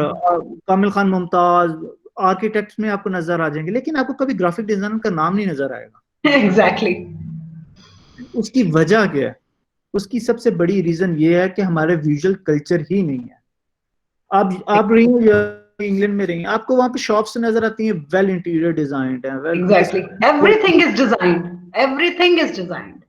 कामिल खान मुमताज, आर्किटेक्ट्स में आपको नजर आ जाएंगे, लेकिन आपको कभी ग्राफिक डिजाइनर का नाम नहीं नजर आएगा। एग्जैक्टली। उसकी वजह क्या है? उसकी सबसे बड़ी रीजन ये है कि हमारे विजुअल कल्चर ही नहीं है। आप रही इंग्लैंड में रही, आपको वहां पे शॉप्स नजर आती हैं वेल इंटीरियर डिजाइन्ड है, well exactly, everything is designed, everything is designed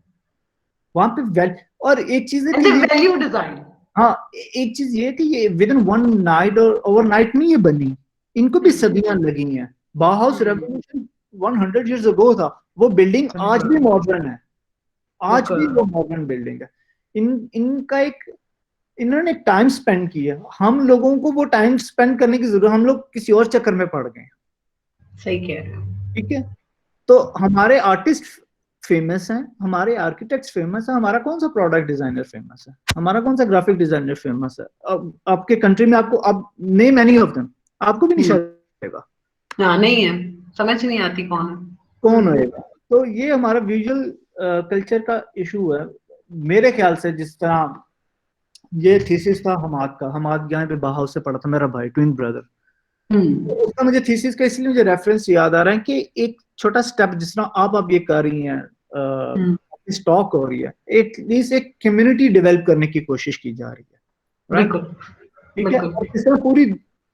वहां पे वेल। और एक चीज है कि वैल्यू डिजाइन, हाँ एक चीज ये कि ये विद इन वन नाइट और ओवरनाइट नहीं ये बनी, इनको भी सदियां लगी हैं। बाउहाउस रेवोल्यूशन 100 years ago था, वो बिल्डिंग आज भी मॉडर्न है, आज भी वो मॉडर्न बिल्डिंग है। इनका एक इन्होंने टाइम स्पेंड किया, हम लोगों को वो टाइम स्पेंड करने की जरूरत, हम लोग किसी और चक्कर में पड़ गए। सही कह रहे हैं। ठीक है, तो हमारे आर्टिस्ट फेमस हैं, हमारे आर्किटेक्ट्स फेमस हैं, हमारा कौन सा प्रोडक्ट डिजाइनर फेमस है, हमारा कौन सा ग्राफिक डिजाइनर फेमस है? अब आपके कंट्री में आपको अब नेम एनी ऑफ देम, आपको भी नहीं शायद हाँ नहीं है, समझ नहीं आती कौन होएगा। तो ये हमारा विजुअल कल्चर का इशू है मेरे ख्याल से। जिस तरह ये थीसिस था हमाद का, हमाद यहाँ पे बाउहाउस से पढ़ा था, मेरा भाई ट्विन ब्रदर, तो उसका मुझे थीसिस का इसलिए मुझे रेफरेंस याद आ रहा है कि एक छोटा स्टेप जिस तरह आप ये कर रही हैं, स्टॉक हो रही है, एटलीस्ट एक कम्युनिटी डेवलप करने की कोशिश की जा रही है, बिल्कुल, ठीक है। इस तरह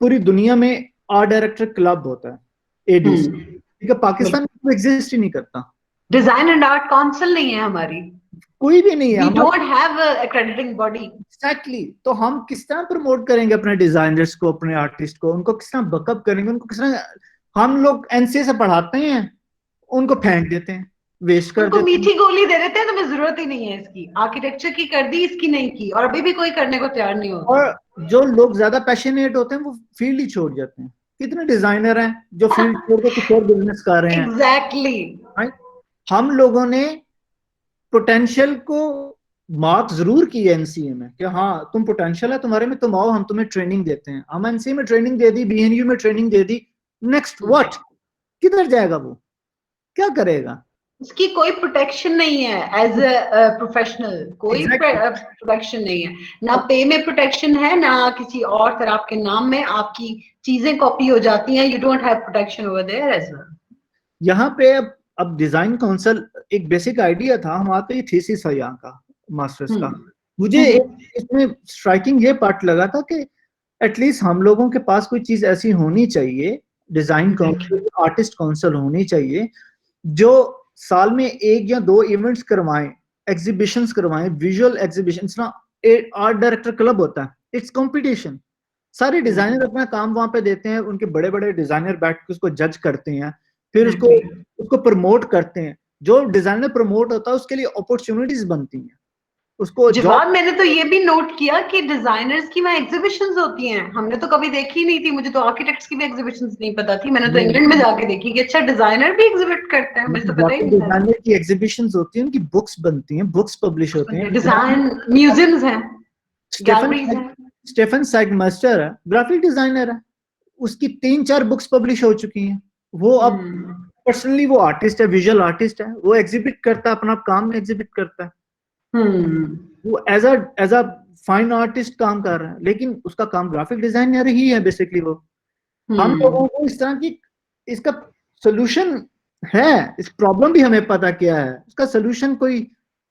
पूरी दुनिया में आर्ट डायरेक्टर क्लब होता है, ADC, ठीक है, पाकिस्तान में एग्जिस्ट ही नहीं करता। डिजाइन एंड आर्ट काउंसिल नहीं है हमारी, कोई भी नहीं है, we don't have a accrediting body। Exactly। तो हम किस तरह प्रमोट करेंगे अपने डिजाइनर्स को, अपने आर्टिस्ट को, उनको किस तरह बकअप करेंगे, उनको किस तरह? हम लोग NCA से पढ़ाते हैं, उनको फेंक देते हैं, वेस्ट कर देते हैं, मीठी गोली दे देते हैं, तुम्हें जरूरत ही नहीं है इसकी, आर्किटेक्चर की कर दी, इसकी नहीं की, और अभी भी कोई करने को तैयार नहीं होता। और जो लोग ज्यादा पैशनेट होते हैं वो फील्ड ही छोड़ जाते हैं। कितने डिजाइनर हैं जो फील्ड छोड़ के कुछ और बिजनेस कर रहे हैं। एग्जैक्टली। हम लोगों ने पोटेंशियल को मार्क जरूर किया NCA में कि हाँ तुम पोटेंशियल है तुम्हारे में, तुम आओ, हम तुम्हें ट्रेनिंग देते हैं। हम NCA में ट्रेनिंग दे दी, BNU में training they the, next what? किधर जाएगा वो, क्या करेगा? उसकी कोई प्रोटेक्शन नहीं है एज अ प्रोफेशनल, कोई प्रोटेक्शन नहीं है, ना पे में प्रोटेक्शन है, ना किसी और तरह आपके नाम में आपकी चीजें कॉपी हो जाती हैं, you don't have protection over there as well. यहाँ पे अब डिजाइन काउंसिल एक बेसिक आइडिया था हमारा, तो ये थीसिस है यहाँ का मास्टर्स का। मुझे इसमें स्ट्राइकिंग ये पार्ट लगा था कि एटलीस्ट हम लोगों के पास कोई चीज ऐसी होनी चाहिए, डिजाइन काउंसिल, आर्टिस्ट काउंसिल होनी चाहिए, जो साल में 1 या 2 इवेंट्स करवाएं, एग्जीबिशंस करवाएं, विजुअल एग्जीबिशंस ना, आर्ट डायरेक्टर क्लब होता है, इट्स कंपटीशन, सारे डिजाइनर अपना काम वहां पे देते हैं, उनके बड़े बड़े डिजाइनर बैठ के उसको जज करते हैं, फिर उसको प्रमोट करते हैं, जो डिजाइनर प्रमोट होता है उसके लिए अपॉर्चुनिटीज बनती हैं उसको। जवाब मैंने तो ये भी नोट किया कि डिजाइनर्स की वहाँ एग्जीबिशंस होती हैं, हमने तो कभी देखी नहीं थी, मुझे तो आर्किटेक्ट्स की भी एग्जीबिशंस नहीं पता थी, मैंने तो इंग्लैंड में जाके देखी कि अच्छा डिजाइनर भी एग्जिबिट करते हैं, मुझे तो पता ही नहीं था। डिजाइनर की एग्जीबिशंस होती हैं, उनकी बुक्स बनती हैं, बुक्स पब्लिश होते हैं, डिजाइन म्यूजियम्स हैं, गैलरीज हैं। स्टेफन सैगमास्टर है, ग्राफिक डिजाइनर है, उसकी 3-4 बुक्स पब्लिश हो चुकी हैं। वो अब पर्सनली वो आर्टिस्ट है, विजुअल आर्टिस्ट है, वो एग्जिबिट करता है, अपना काम एग्जिबिट करता है, वो एज अ फाइन आर्टिस्ट काम कर रहा है, लेकिन उसका काम ग्राफिक डिजाइनर ही है बेसिकली। वो हम लोगों को इस तरह की, इसका सोल्यूशन है, इस प्रॉब्लम भी हमें पता क्या है, उसका सोल्यूशन कोई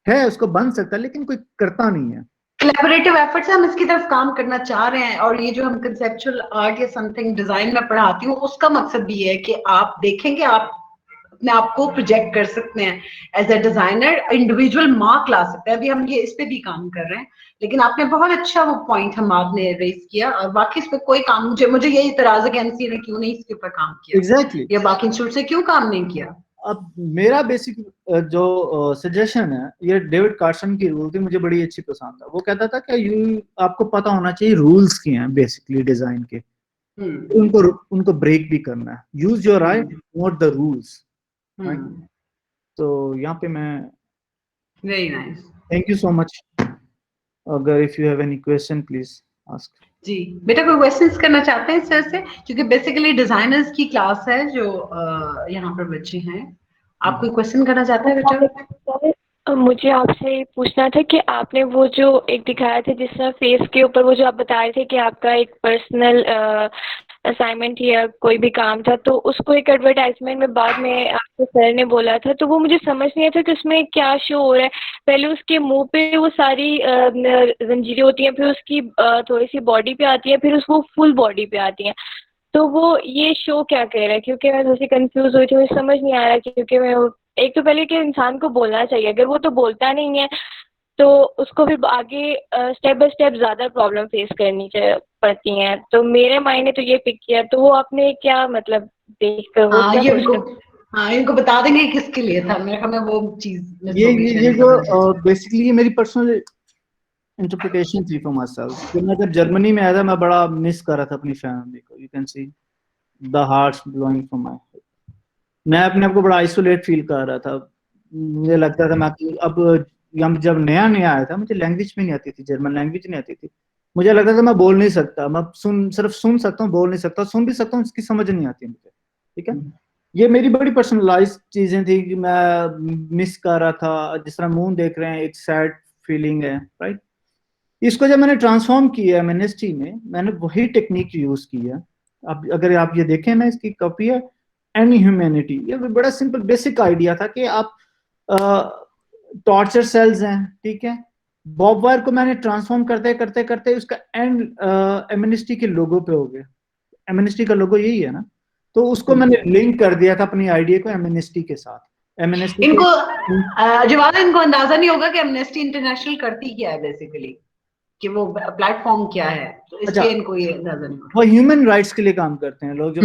है, उसको बन सकता है, लेकिन कोई करता नहीं है। कोलैबोरेटिव एफर्ट्स से हम इसकी तरफ काम करना चाह रहे हैं, और ये जो हम कंसेप्चुअल आर्ट या समथिंग डिजाइन में पढ़ाती हूँ, उसका मकसद भी है कि आप देखेंगे, आप अपने आप को प्रोजेक्ट कर सकते हैं as a designer, individual mark ला सकते हैं। अभी हम ये इस पे भी काम कर रहे हैं, लेकिन आपने बहुत अच्छा वो पॉइंट हम आपने रेज किया, और बाकी इस पे कोई काम, मुझे ये इतराज है कि एनसीए ने क्यों नहीं इसके ऊपर काम किया, एग्जैक्टली, या बाकी इंस्टीट्यूट से क्यों काम नहीं किया। अब मेरा बेसिक जो सजेशन है, ये डेविड कार्सन की रूल थी, मुझे बड़ी अच्छी पसंद है। वो कहता था कि आपको पता होना चाहिए रूल्स क्या हैं बेसिकली डिजाइन के, उनको ब्रेक भी करना है, use your eye not the rules. तो यहाँ पे मैं, very nice, thank you so much. अगर if you have any question please ask. जी बेटा, कोई क्वेश्चंस करना चाहते हैं सर से, क्योंकि बेसिकली डिजाइनर्स की क्लास है जो यहाँ पर बच्चे हैं। आप कोई क्वेश्चन करना चाहते हैं बेटा? मुझे आपसे पूछना था कि आपने वो जो एक दिखाया था जिस तरह फेस के ऊपर, वो जो आप बता रहे थे कि आपका एक पर्सनल असाइनमेंट या कोई भी काम था, तो उसको एक एडवर्टाइजमेंट में बाद में आपके सर ने बोला था, तो वो मुझे समझ नहीं आया था कि उसमें क्या शो हो रहा है। पहले उसके मुंह पे वो सारी जंजीरें होती हैं, फिर उसकी थोड़ी सी बॉडी पे आती है, फिर उसको फुल बॉडी पे आती हैं, तो वो ये शो क्या कह रहा है? क्योंकि मैं थोड़ी सी कंफ्यूज हुई थी, मुझे समझ नहीं आ रहा, क्योंकि मैं एक तो पहले कि इंसान को बोलना चाहिए, अगर वो तो बोलता नहीं है तो उसको फिर आगे स्टेप बाय स्टेप ज्यादा प्रॉब्लम फेस करनी पड़ती हैं। तो मेरे माइंड ने तो ये पिक किया, तो वो आपने क्या मतलब देख कर इनको बता देंगे किसके लिए था, मेरे ख्याल में वो चीज ये जो बेसिकली मेरी पर्सनल इंटरप्रिटेशन थी फॉर माय सेल्फ। मैं जब जर्मनी में आया था, मैं बड़ा मिस कर रहा था अपनी फैमिली को, you can see the hearts blowing from my head. मैं अपने आप को बड़ा आइसोलेट फील कर रहा था, मुझे लगता था मैं अब जब नया आया था, मुझे लैंग्वेज भी नहीं आती थी, जर्मन लैंग्वेज नहीं आती थी, मुझे लगता था मैं बोल नहीं सकता, मैं सिर्फ सुन सकता हूँ, बोल नहीं सकता, सुन भी सकता हूँ, इसकी समझ नहीं आती मुझे, ठीक है। ये मेरी बड़ी पर्सनलाइज चीजें थी कि मैं मिस कर रहा था, जिस तरह मून देख रहे हैं, एक सैड फीलिंग है, राइट। इसको जब मैंने ट्रांसफॉर्म किया मिनिस्ट्री में, मैंने वही टेक्निक यूज की है। अब अगर आप ये देखें ना, इसकी कॉपी है एनी ह्यूमैनिटी, ये बड़ा सिंपल बेसिक आइडिया था कि आप टॉर्चर सेल्स हैं, ठीक है, बॉब वायर को मैंने ट्रांसफॉर्म करते करते करते उसका एंड एमनेस्टी के लोगो पे हो गया। एमनेस्टी का लोगो यही है ना, तो उसको मैंने लिंक कर दिया था अपनी आइडिया को एमनेस्टी के साथ। एमनेस्टी इनको जवाब, इनको अंदाजा नहीं होगा कि एमनेस्टी इंटरनेशनल करती क्या है बेसिकली, कि वो प्लेटफॉर्म क्या है, तो इसलिए इनको ये अंदाजा नहीं होगा। वो ह्यूमन राइट्स के लिए काम करते हैं लोग,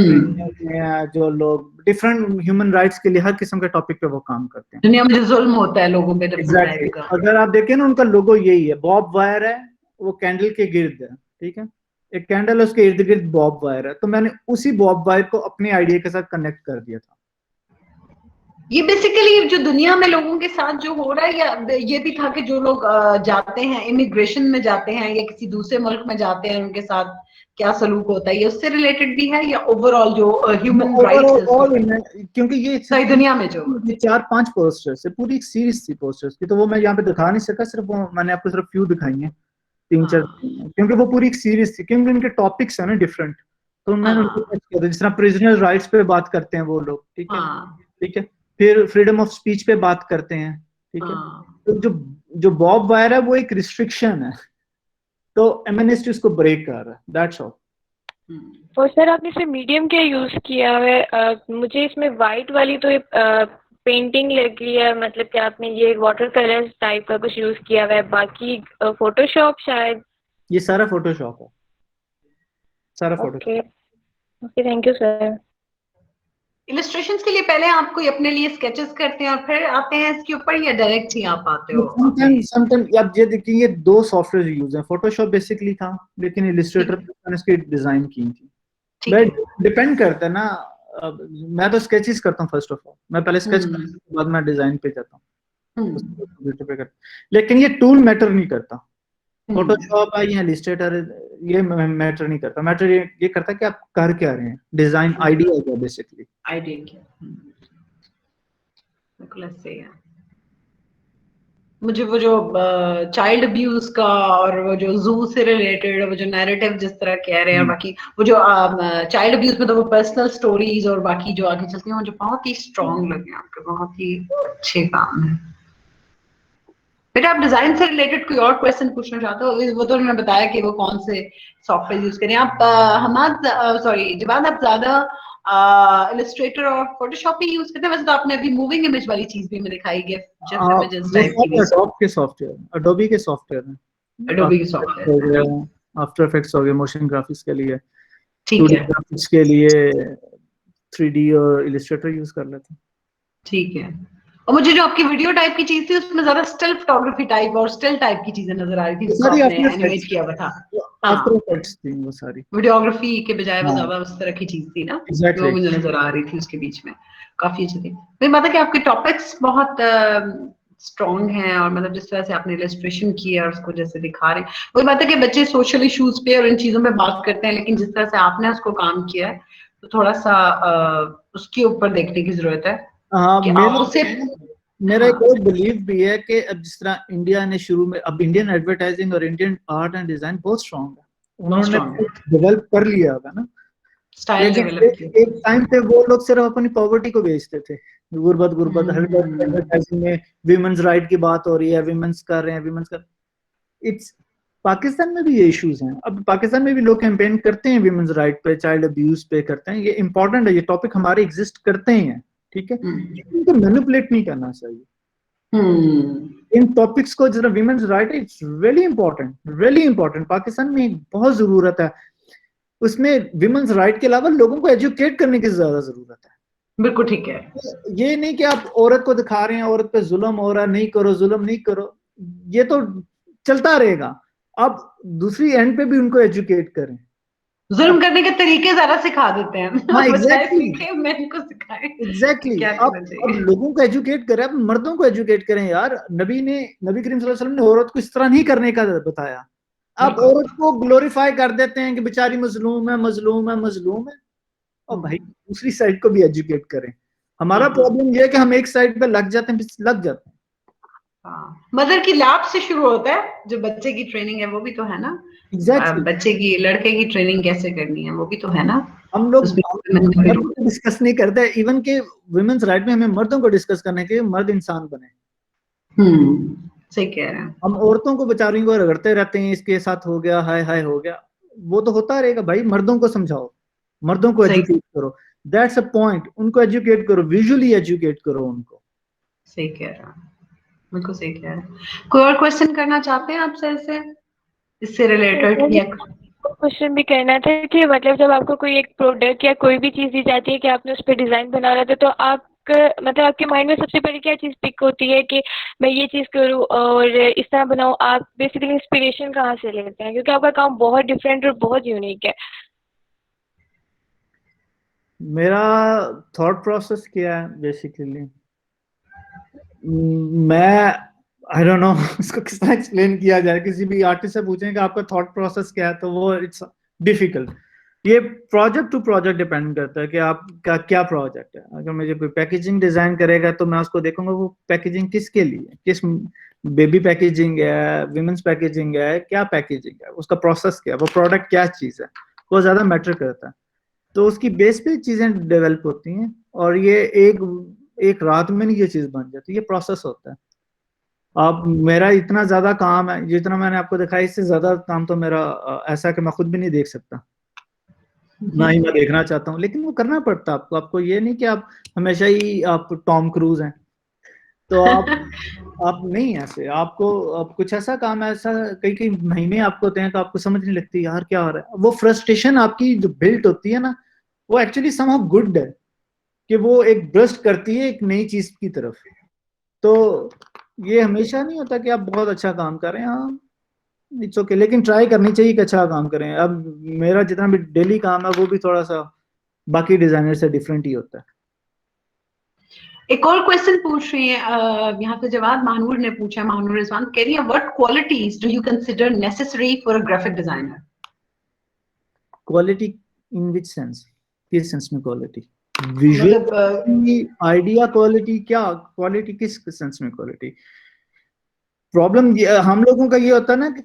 जो लोग डिफरेंट ह्यूमन राइट्स के लिए हर किस्म के टॉपिक पे वो काम करते हैं। दुनिया में जो जुल्म होता है लोगों पे, exactly. अगर आप देखें ना, उनका लोगो यही है, बॉब वायर है, वो कैंडल के गिर्द है, ठीक है, एक कैंडल है, उसके इर्द गिर्द बॉब वायर है, तो मैंने उसी बॉब वायर को अपने आइडिया के साथ कनेक्ट कर दिया था। ये बेसिकली जो दुनिया में लोगों के साथ जो हो रहा है, या ये भी था कि जो लोग जाते हैं इमिग्रेशन में जाते हैं या किसी दूसरे मुल्क में जाते हैं, उनके साथ क्या सलूक होता है, ये उससे रिलेटेड भी है या ओवरऑल जो ह्यूमन राइट्स क्योंकि ये सही दुनिया में जो 4-5 पोस्टर्स है, पूरी एक सीरीज थी पोस्टर्स की, तो वो मैं यहाँ पे दिखा नहीं सका, सिर्फ वो मैंने आपको सिर्फ फ्यू दिखाई हैं, 3-4, क्योंकि वो पूरी एक सीरीज थी, क्योंकि उनके टॉपिक्स है ना डिफरेंट, तो मैंने उनको टच किया था। जिस तरह प्रिजनर राइट्स पे बात करते हैं वो लोग, ठीक है, ठीक है, फिर फ्रीडम ऑफ स्पीच पे बात करते हैं, ठीक है, तो जो बॉब वायर है वो एक रिस्ट्रिक्शन है, तो एमएनएसटी उसको ब्रेक कर रहा है, दैट्स ऑल। और सर आपने इसमें मीडियम क्या यूज किया है? मुझे इसमें वाइट वाली तो पेंटिंग लगी है, मतलब कि आपने ये वाटर कलर टाइप का कुछ यूज किया हुआ है, बाकी फोटोशॉप शायद? ये सारा फोटोशॉप है, सारा Photoshop. Okay, thank you sir. Illustrations के लिए पहले आप कोई अपने लिए स्केचेस करते हैं और फिर आते हैं इसके ऊपर, या डायरेक्ट ही आप आते हो? समटाइम आप ये देखिए, ये 2 सॉफ्टवेयर यूज हैं, फोटोशॉप बेसिकली था, लेकिन इलस्ट्रेटर पे मैंने इसकी डिजाइन की थी। डिपेंड करता है ना, मैं तो स्केचेस करता हूँ फर्स्ट ऑफ ऑल, मैं पहले स्केच करता हूँ, उसके बाद मैं डिजाइन पे जाता हूँ, लेकिन ये टूल मैटर नहीं करता, फोटोशॉप है या इलस्ट्रेटर, ये मैटर नहीं करता, मैटर ये करता है कि आप कर क्या रहे हैं, डिजाइन आइडिया है बेसिकली, आइडिया क्या। बिल्कुल ऐसे है। मुझे वो जो चाइल्ड अब्यूज का और वो जो जू से रिलेटेड वो जो नैरेटिव जिस तरह कह रहे हैं, और बाकी वो जो चाइल्ड अब्यूज में तो वो पर्सनल स्टोरीज और बाकी जो आगे चलती हैं, मुझे बहुत ही स्ट्रॉन्ग लगे आपके, बहुत ही अच्छे काम है। बेटा आप डिजाइन से रिलेटेड कोई और क्वेश्चन पूछना चाहते हो? वो तो उन्होंने बताया कि वो कौन से सॉफ्टवेयर यूज करें। आप जवाद आप ज्यादा इलस्ट्रेटर और फोटोशॉप ही यूज करते हैं? वैसे तो आपने अभी मूविंग इमेज वाली चीज भी हमें दिखाई है, एडोबी के सॉफ्टवेयर है, एडोबी के सॉफ्टवेयर, आफ्टर इफेक्ट्स हो गया मोशन ग्राफिक्स के लिए, ठीक है, ग्राफिक्स के लिए 3D और इलस्ट्रेटर यूज कर लेते हैं, ठीक है। और मुझे जो आपकी वीडियो टाइप की चीज थी उसमें ज्यादा स्टिल फोटोग्राफी टाइप और स्टिल टाइप की चीजें नजर आ रही थी, जिसको आपने एनिमेट किया हुआ था, आफ्टर इफेक्ट्स थी वो सारी, वीडियोग्राफी के बजाय वो ज्यादा उस तरह की चीज थी ना, वो मुझे नजर आ रही थी उसके बीच में, काफी अच्छी थी। मेरी बात है कि आपके टॉपिक्स बहुत स्ट्रॉन्ग हैं, और मतलब जिस तरह से आपने इलस्ट्रेशन किया और उसको जैसे दिखा रहे हैं, वही बात है कि बच्चे सोशल इश्यूज पे और इन चीजों पे बात करते हैं, लेकिन जिस तरह से आपने उसको काम किया है तो थोड़ा सा उसके ऊपर देखने की जरूरत है। मेरा एक और बिलीव भी है कि अब जिस तरह इंडिया ने शुरू में, अब इंडियन एडवर्टाइजिंग और इंडियन आर्ट एंड डिजाइन बहुत स्ट्रॉन्ग है, उन्होंने डेवलप कर लिया है ना, एक टाइम पे वो लोग सिर्फ अपनी पॉवर्टी को बेचते थे, गुर्बत हर एडवर्टाइजिंग में विमेंस राइट की बात हो रही है, विमेंस कर रहे हैं, विमेंस कर, इट्स पाकिस्तान में भी ये इश्यूज हैं, अब पाकिस्तान में भी लोग कैंपेन करते हैं विमेंस राइट पे, चाइल्ड अब्यूज पे करते हैं, ये इंपॉर्टेंट है, ये टॉपिक हमारे एग्जिस्ट करते हैं, ठीक है, इनको मैनिपुलेट नहीं करना चाहिए, इन टॉपिक्स को, जरा women's right it's really important, Pakistan में बहुत जरूरत है, उसमें विमेंस राइट के अलावा लोगों को एजुकेट करने की ज्यादा जरूरत है। बिल्कुल ठीक है, ये नहीं कि आप औरत को दिखा रहे हैं औरत पे जुल्म हो रहा है, नहीं करो, जुल्म नहीं करो, ये तो चलता रहेगा, आप दूसरी एंड पे भी उनको एजुकेट करें, जुल्म करने के तरीके ज्यादा सिखा देते हैं, एग्जैक्टली आप लोगों को एजुकेट करें, आप मर्दों को एजुकेट करें यार, नबी करीम सल्लल्लाहु अलैहि वसल्लम ने औरत को इस तरह नहीं करने का बताया, आप औरत को ग्लोरीफाई कर देते हैं कि बेचारी मजलूम है, और भाई दूसरी साइड को भी एजुकेट करें, हमारा प्रॉब्लम ये है कि हम एक साइड पे लग जाते हैं, मदर की लैब से शुरू होता है, जो बच्चे की ट्रेनिंग है वो भी तो है ना, बच्चे की, लड़के की ट्रेनिंग कैसे करनी है वो भी तो है ना, हम लोग डिस्कस नहीं करते, इवन के वुमेन्स राइट में हमें मर्दों को डिस्कस करने के, मर्द इंसान बने, सही कह रहे हैं, हम औरतों को बेचारी को रगड़ते रहते हैं, इसके साथ हो गया, हाय हो गया, वो तो होता रहेगा, भाई मर्दों को समझाओ, मर्दों को एजुकेट करो, दैट्स अ पॉइंट, उनको एजुकेट करो, विजुअली एजुकेट करो उनको, सही कह रहा है, बिल्कुल सही कह रहे हैं। कोई और क्वेश्चन करना चाहते हैं आपसे इससे रिलेटेड? या क्वेश्चन भी करना था कि मतलब जब आपको कोई एक प्रोडक्ट या कोई भी चीज दी जाती है कि आपने उस पर डिजाइन बनाना था, तो आप मतलब आपके माइंड में सबसे पहले क्या चीज पिक होती है कि मैं ये चीज करूं और इस तरह बनाऊं? आप बेसिकली इंस्पिरेशन कहाँ से लेते हैं, क्योंकि आपका काम बहुत डिफरेंट और बहुत यूनिक है। मेरा थॉट प्रोसेस क्या है बेसिकली, मैं आई डोंट नो इसको किस तरह एक्सप्लेन किया जाए, किसी भी आर्टिस्ट से पूछें कि आपका थॉट प्रोसेस क्या है, तो वो इट्स डिफिकल्ट। ये प्रोजेक्ट टू प्रोजेक्ट डिपेंड करता है कि आपका क्या प्रोजेक्ट है। अगर मुझे कोई पैकेजिंग डिजाइन करेगा तो मैं उसको देखूंगा वो पैकेजिंग किसके लिए, किस बेबी पैकेजिंग है, विमेंस पैकेजिंग है, क्या पैकेजिंग है, उसका प्रोसेस क्या है, वो प्रोडक्ट क्या चीज है, वो ज्यादा मैटर करता है। तो उसकी बेस पे चीजें डेवलप होती हैं और ये एक रात में नहीं ये चीज बन जाती, ये प्रोसेस होता है। अब मेरा इतना ज्यादा काम है, जितना मैंने आपको दिखाया इससे ज्यादा काम तो मेरा ऐसा कि मैं खुद भी नहीं देख सकता, ना ही मैं देखना चाहता हूँ, लेकिन वो करना पड़ता है आपको। आपको ये नहीं कि आप हमेशा ही आप टॉम क्रूज हैं तो आप नहीं ऐसे, आपको आप कुछ ऐसा काम है, ऐसा कई कई महीने आपको होते हैं तो आपको समझ नहीं लगती यार क्या हो रहा है। वो फ्रस्ट्रेशन आपकी जो बिल्ट होती है ना, वो एक्चुअली समहाउ गुड है कि वो एक ब्रस्ट करती है एक नई चीज की तरफ। तो ये हमेशा नहीं होता कि आप बहुत अच्छा काम कर रहे हैं, हाँ इट्स ओके, लेकिन ट्राई करनी चाहिए कि अच्छा काम करें। अब मेरा जितना भी डेली काम है वो भी थोड़ा सा बाकी डिजाइनर से डिफरेंट ही होता है। एक और क्वेश्चन पूछ रही है यहाँ पे जवाब महानूर ने पूछा है, महानूर रिजवान कह रही है what qualities do you consider necessary for a graphic designer? Quality in which sense, किस सेंस में क्वालिटी? विजुअल आइडिया क्वालिटी, क्या क्वालिटी किस सेंस में क्वालिटी? प्रॉब्लम हम लोगों का ये होता है ना कि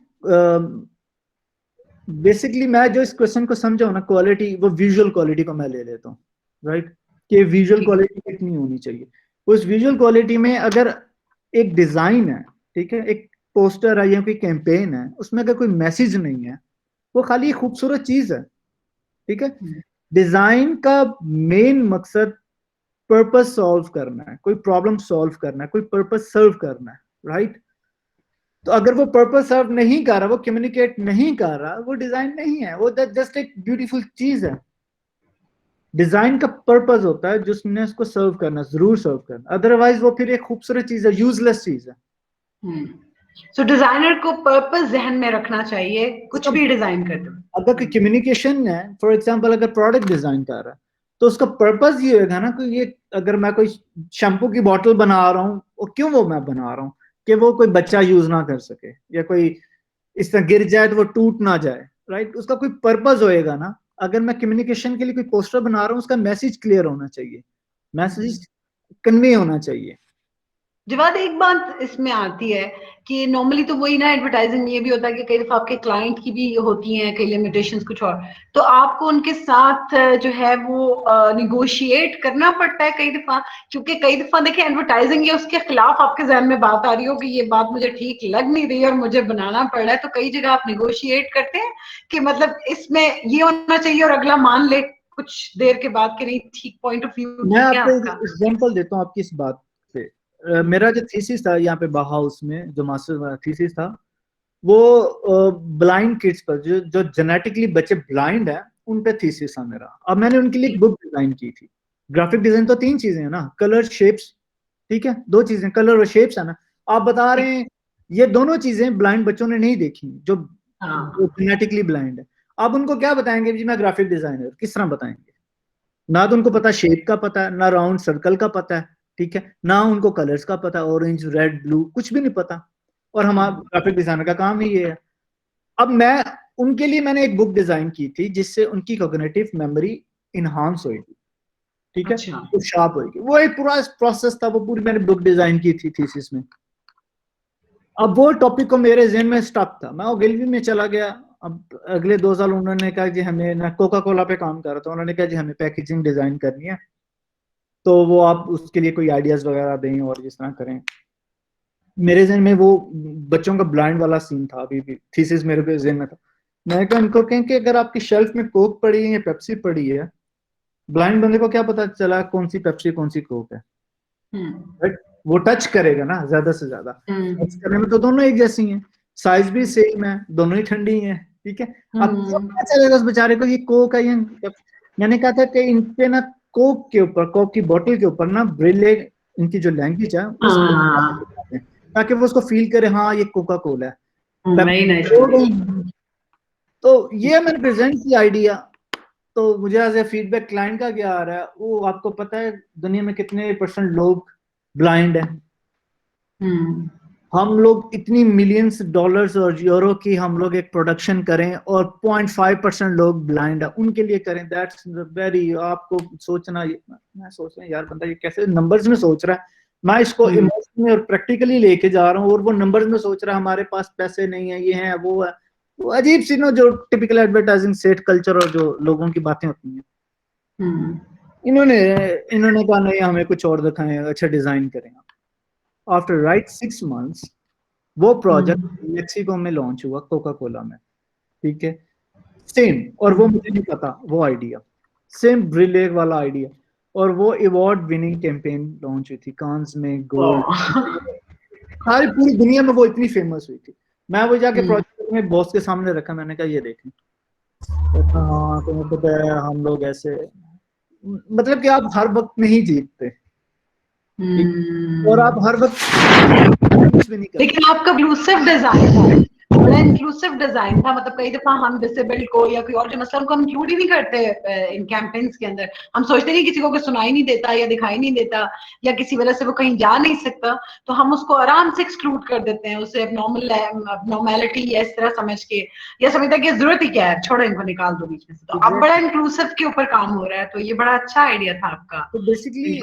बेसिकली मैं जो इस क्वेश्चन को समझा हूं ना, क्वालिटी वो विजुअल क्वालिटी को मैं ले लेता हूँ, राइट, कि विजुअल क्वालिटी कितनी होनी चाहिए। उस विजुअल क्वालिटी में अगर एक डिजाइन है, ठीक है, एक पोस्टर है या कोई कैंपेन है, उसमें अगर कोई मैसेज नहीं है, वो खाली खूबसूरत चीज है, ठीक है। डिजाइन का मेन मकसद पर्पस सॉल्व करना है, कोई प्रॉब्लम सॉल्व करना है, कोई पर्पस सर्व करना है, राइट। तो अगर वो पर्पस सर्व नहीं कर रहा, वो कम्युनिकेट नहीं कर रहा, वो डिजाइन नहीं है, वो जस्ट एक ब्यूटीफुल चीज है। डिजाइन का पर्पस होता है जिसने उसको सर्व करना, जरूर सर्व करना, अदरवाइज वो फिर एक खूबसूरत चीज है, यूजलेस चीज है। सो डिजाइनर को पर्पस जहन में रखना चाहिए कुछ भी डिजाइन करते हुए। अगर कोई कम्युनिकेशन है, फॉर एग्जांपल अगर प्रोडक्ट डिजाइन कर रहा है तो उसका पर्पस ये होगा ना कि ये अगर मैं कोई शैम्पू की बोतल बना रहा हूँ, वो क्यों वो मैं बना रहा हूँ कि वो कोई बच्चा यूज ना कर सके या कोई इस तरह गिर जाए तो वो टूट ना जाए, राइट। उसका कोई पर्पस होएगा ना। अगर मैं कम्युनिकेशन के लिए कोई पोस्टर बना रहा हूँ, उसका मैसेज क्लियर होना चाहिए, मैसेज कन्वे होना चाहिए। जवाद एक बात इसमें आती है कि नॉर्मली तो वही ना, एडवर्टाइजिंग में ये भी होता है कि कई दफा आपके क्लाइंट की भी होती हैं कई लिमिटेशंस कुछ और, तो आपको उनके साथ जो है वो निगोशिएट करना पड़ता है कई दफा, क्योंकि कई दफा देखिए एडवर्टाइजिंग ये उसके खिलाफ आपके जहन में बात आ रही हो कि ये बात मुझे ठीक लग नहीं रही और मुझे बनाना पड़ रहा है, तो कई जगह आप निगोशिएट करते हैं कि मतलब इसमें ये होना चाहिए और अगला मान ले कुछ देर के बाद कि नहीं ठीक पॉइंट ऑफ व्यू। मैं आपको एग्जांपल देता हूँ आपकी इस बात पे। मेरा जो थीसिस था यहाँ पे बाहाउस में, जो मास्टर थीसिस था, वो ब्लाइंड किड्स पर, जो जेनेटिकली बच्चे ब्लाइंड हैं उन पे थीसिस था मेरा। अब मैंने उनके लिए एक बुक डिजाइन की थी। ग्राफिक डिजाइन तो 3 चीजें हैं ना, कलर शेप्स, ठीक है, 2 चीजें कलर और शेप्स है ना। आप बता रहे हैं ये दोनों चीजें ब्लाइंड बच्चों ने नहीं देखी, जो जेनेटिकली ब्लाइंड है। आप उनको क्या बताएंगे जी मैं ग्राफिक डिजाइनर, किस तरह बताएंगे? ना तो उनको पता शेप का पता है, ना राउंड सर्कल का पता है, ठीक है, ना उनको कलर्स का पता, ऑरेंज रेड ब्लू कुछ भी नहीं पता। और हमारा ग्राफिक डिजाइनर का काम ही ये है। अब मैं उनके लिए मैंने एक बुक डिजाइन की थी जिससे उनकी कॉग्निटिव मेमोरी इनहांस होगी, ठीक है, तो शार्प होगी। वो एक पूरा प्रोसेस था, वो पूरी मैंने बुक डिजाइन की थी थीसिस में। अब वो टॉपिक को मेरे जहन में स्टक था, मैं ओगिलवी में चला गया। अब अगले 2 साल उन्होंने कहा जी हमें ना, कोका कोला पे काम कर रहा था, उन्होंने कहा जी हमें पैकेजिंग डिजाइन करनी है, तो वो आप उसके लिए कोई आइडियाज वगैरह दें और जिस तरह करें। मेरे जहन में वो बच्चों का ब्लाइंड वाला सीन था, अभी भी थीसिस मेरे जहन में था। मैं कहा उनको कहें कि अगर आपकी शेल्फ में कोक पड़ी है या पेप्सी पड़ी है, ब्लाइंड बंदे को क्या पता चला कौन सी पेप्सी कौन सी कोक है, राइट। वो टच करेगा ना ज्यादा से ज्यादा, टच करने में तो दोनों एक जैसी हैं, साइज भी सेम है, दोनों ही ठंडी हैं, ठीक है। अब पता चलेगा उस बेचारे को ये कोक है। मैंने कहा था कि इन पे ना कोक के ऊपर, कोक की बोतल के ऊपर ना ब्रेले, इनकी जो लैंग्वेज है ताकि वो उसको फील करे हाँ ये कोका कोला है। तो ये मैंने प्रेजेंट की आइडिया। तो मुझे एज ए फीडबैक क्लाइंट का क्या आ रहा है, वो आपको पता है दुनिया में कितने % लोग ब्लाइंड हैं? हम लोग इतनी मिलियंस डॉलर्स और यूरो की हम लोग एक प्रोडक्शन करें और 0.5% लोग ब्लाइंड है उनके लिए करें, दैट्स वेरी, आपको सोचना, मैं सोच रहा हूँ यार बंदा ये कैसे नंबर्स में सोच रहा है, मैं इसको इमोशनली और प्रैक्टिकली लेके जा रहा हूँ और वो नंबर्स में सोच रहा है हमारे पास पैसे नहीं है, ये है वो है, वो अजीब सी ना जो टिपिकल एडवर्टाइजिंग सेट कल्चर और जो लोगों की बातें होती हैं। इन्होंने कहा नहीं हमें कुछ और दिखाएं, अच्छा डिजाइन करें। आफ्टर राइट 6 months वो प्रोजेक्ट मेक्सिको में लॉन्च हुआ, कोका कोला में, ठीक है, सेम, और वो मुझे नहीं पता वो आइडिया, सेम ब्रिलियंट वाला आइडिया, और वो अवार्ड विनिंग कैंपेन लॉन्च हुई थी कांस में, गोल्ड, सारी पूरी दुनिया में वो इतनी फेमस हुई थी। मैं वो जाके प्रोजेक्ट में बॉस के सामने रखा, मैंने कहा ये देखें, हाँ तो मतलब हम लोग ऐसे, मतलब कि आप हर वक्त नहीं जीतते और आप हर वक्त भी नहीं करते। लेकिन आपका इंक्लूसिव डिजाइन था, बड़ा इंक्लूसिव डिजाइन था, मतलब कई दफा हम डिसेबल्ड को या कोई और जो मसला उनको हम इंक्लूड ही नहीं करते इन कैंपेन्स के अंदर। हम सोचते नहीं किसी को कुछ सुनाई नहीं देता या दिखाई नहीं देता या किसी वजह से वो कहीं जा नहीं सकता, तो हम उसको आराम से एक्सक्लूड कर देते हैं, उसे नॉर्मैलिटी या इस तरह समझ के, या समझता है कि जरूरत ही क्या है, छोड़ो इनको निकाल दो बीच में से। तो अब बड़ा इंक्लूसिव के ऊपर काम हो रहा है, तो ये बड़ा अच्छा आइडिया था आपका। तो बेसिकली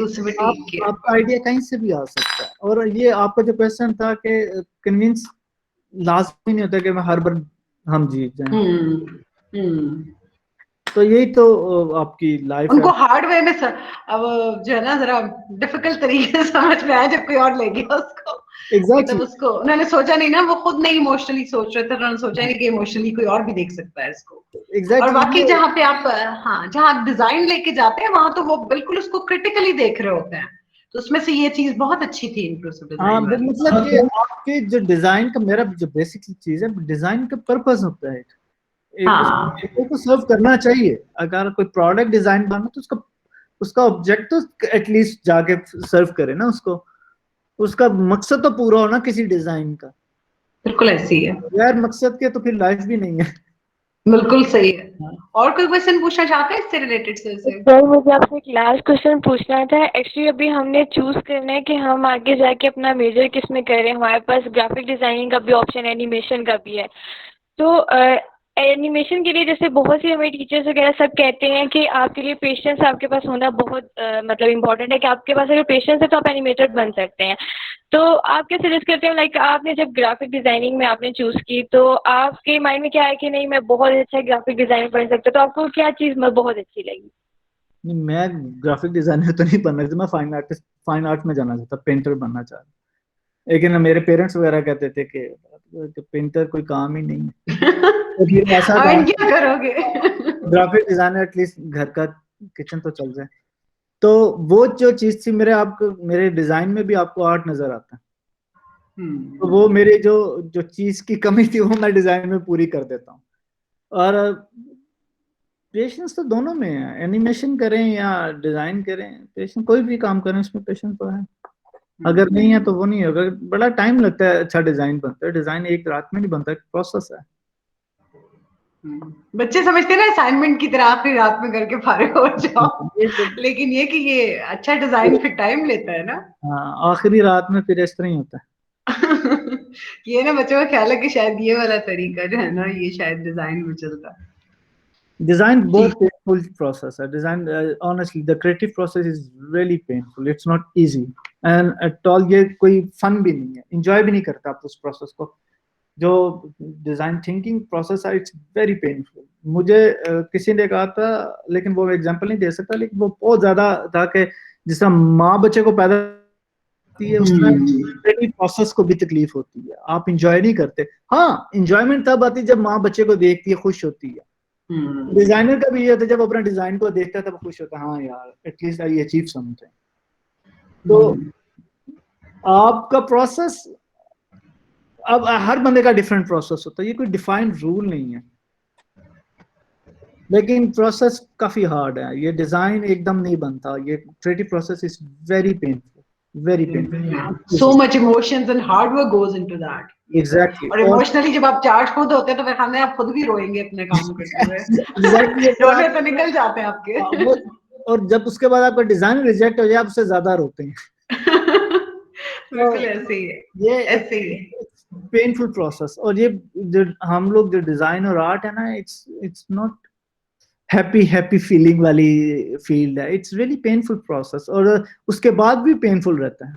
आपका आइडिया कहीं से भी आ सकता है, और ये आपका जो क्वेश्चन था कि कन्विंस लाजमी नहीं होता कि मैं हर बार हम जीत जाएं। तो यही तो आपकी लाइफ उनको हार्ड वे में अब जो है ना जरा डिफिकल्ट तरीके से समझ में आया जब कोई और ले गया उसको। Exactly. उसको उन्होंने सोचा नहीं ना, वो खुद नहीं इमोशनली सोच रहे थे, उन्होंने सोचा नहीं कि इमोशनली कोई और भी देख सकता है इसको। Exactly. और बाकी जहाँ पे आप जहाँ आप डिजाइन लेके जाते हैं वहां तो वो बिल्कुल उसको क्रिटिकली देख रहे होते हैं, तो उसमें से ये चीज बहुत अच्छी थी इंक्लूसिव डिजाइन। मतलब कि आपके जो डिजाइन का, मेरा जो बेसिक चीज है, डिजाइन का पर्पस होता है, को सर्व करना चाहिए। अगर कोई प्रोडक्ट डिजाइन बना तो उसका ऑब्जेक्ट तो एटलीस्ट जाके सर्व करे ना, उसका मकसद तो पूरा हो ना किसी डिजाइन का। बिल्कुल ऐसी है यार, मकसद के तो फिर लाइफ भी नहीं है। बिल्कुल सही है। और कोई क्वेश्चन पूछना चाहते हैं इससे रिलेटेड से? सर मुझे आपसे एक लास्ट क्वेश्चन पूछना था। एक्चुअली अभी हमने चूज करना है कि हम आगे जाके अपना मेजर किस में करें। हमारे पास ग्राफिक डिजाइनिंग का भी ऑप्शन, एनिमेशन का भी है। तो एनिमेशन के लिए जैसे बहुत सी हमें टीचर्स वगैरह सब कहते हैं कि आपके लिए पेशेंस आपके पास होना बहुत मतलब इम्पोर्टेंट है, कि आपके पास अगर पेशेंस है तो आप एनिमेटर बन सकते हैं। तो आप क्या सजेस्ट करते हैं, लाइक आपने जब ग्राफिक डिजाइनिंग में आपने चूज की तो आपके माइंड में क्या है कि नहीं मैं बहुत अच्छा ग्राफिक डिजाइनर बन सकता, तो आपको क्या चीज बहुत अच्छी लगी? मैं ग्राफिक डिजाइनर तो नहीं बनना चाहता, मैं फाइन आर्ट में जाना चाहता, पेंटर बनना चाहता। लेकिन मेरे पेरेंट्स वगैरह कहते थे कि पेंटर कोई काम ही नहीं है। तो फिर ऐसा क्या करोगे? ग्राफिक डिजाइनर एटलीस्ट घर का किचन तो चल जाए। तो वो जो चीज थी, मेरे डिजाइन में भी आपको आर्ट नजर आता है। तो वो मेरे जो चीज की कमी थी वो मैं डिजाइन में पूरी कर देता हूँ। और पेशेंस तो दोनों में है, एनिमेशन करें या डिजाइन करें, पेशेंस कोई भी काम करें उसमें पेशेंस तो है। अगर नहीं है तो वो नहीं होगा। बड़ा टाइम लगता है अच्छा डिजाइन बनता है, डिजाइन एक रात में नहीं बनता, एक प्रोसेस है। बच्चे समझते हैं ना असाइनमेंट की तरह आखिरी रात में करके फारिग हो जाओ, लेकिन ये कि ये अच्छा डिजाइन फिर टाइम लेता है ना। हाँ, आखिरी रात में फिर इस तरह ही होता है। ये ना बच्चों का ख्याल है कि शायद ये वाला तरीका जो है ना ये शायद डिजाइन में चलता है। डिजाइन बहुत पेनफुल प्रोसेस है। Design honestly the creative process is really painful, it's not easy and at all. ये कोई फन भी नहीं है, एंजॉय भी नहीं करता आप उस प्रोसेस को। जो डिजाइन थिंकिंग प्रोसेस है इट्स वेरी पेनफुल। मुझे किसी ने कहा था, लेकिन वो एग्जांपल नहीं दे सकता, लेकिन वो बहुत ज्यादा था कि जिस तरह माँ बच्चे को पैदा करती है उसमें क्रिएटिव प्रोसेस को भी तकलीफ होती है, आप इंजॉय नहीं करते। हाँ, इंजॉयमेंट तब आती है जब माँ बच्चे को देखती है, खुश होती है। डिजाइनर का भी ये होता है, जब अपना डिजाइन को देखता है तब खुश होता है, हाँ यार एटलीस्ट आई अचीव समथिंग। तो आपका प्रोसेस, अब हर बंदे का डिफरेंट प्रोसेस होता है, ये कोई डिफाइंड रूल नहीं है, लेकिन प्रोसेस काफी हार्ड है। ये डिजाइन एकदम नहीं बनता, ये creative process is very painful, very painful. So much emotions and hard work goes into that. Exactly. और इमोशनली जब आप चार्ज खुद होते हैं तो फिर हमने आप खुद भी रोएंगे अपने काम करते हुए। एग्जैक्टली, रोने तो निकल जाते हैं आपके। और जब उसके बाद आपका डिजाइन रिजेक्ट हो जाए आप उससे ज्यादा रोते हैं। बिल्कुल ऐसे ही है, ये ऐसे ही है। पेनफुल प्रोसेस, और ये जो हम लोग जो डिजाइन और आर्ट है ना, इट्स नॉट हैप्पी फीलिंग वाली फील्ड है, इट्स रियली पेनफुल प्रोसेस, और उसके बाद भी पेनफुल रहता है।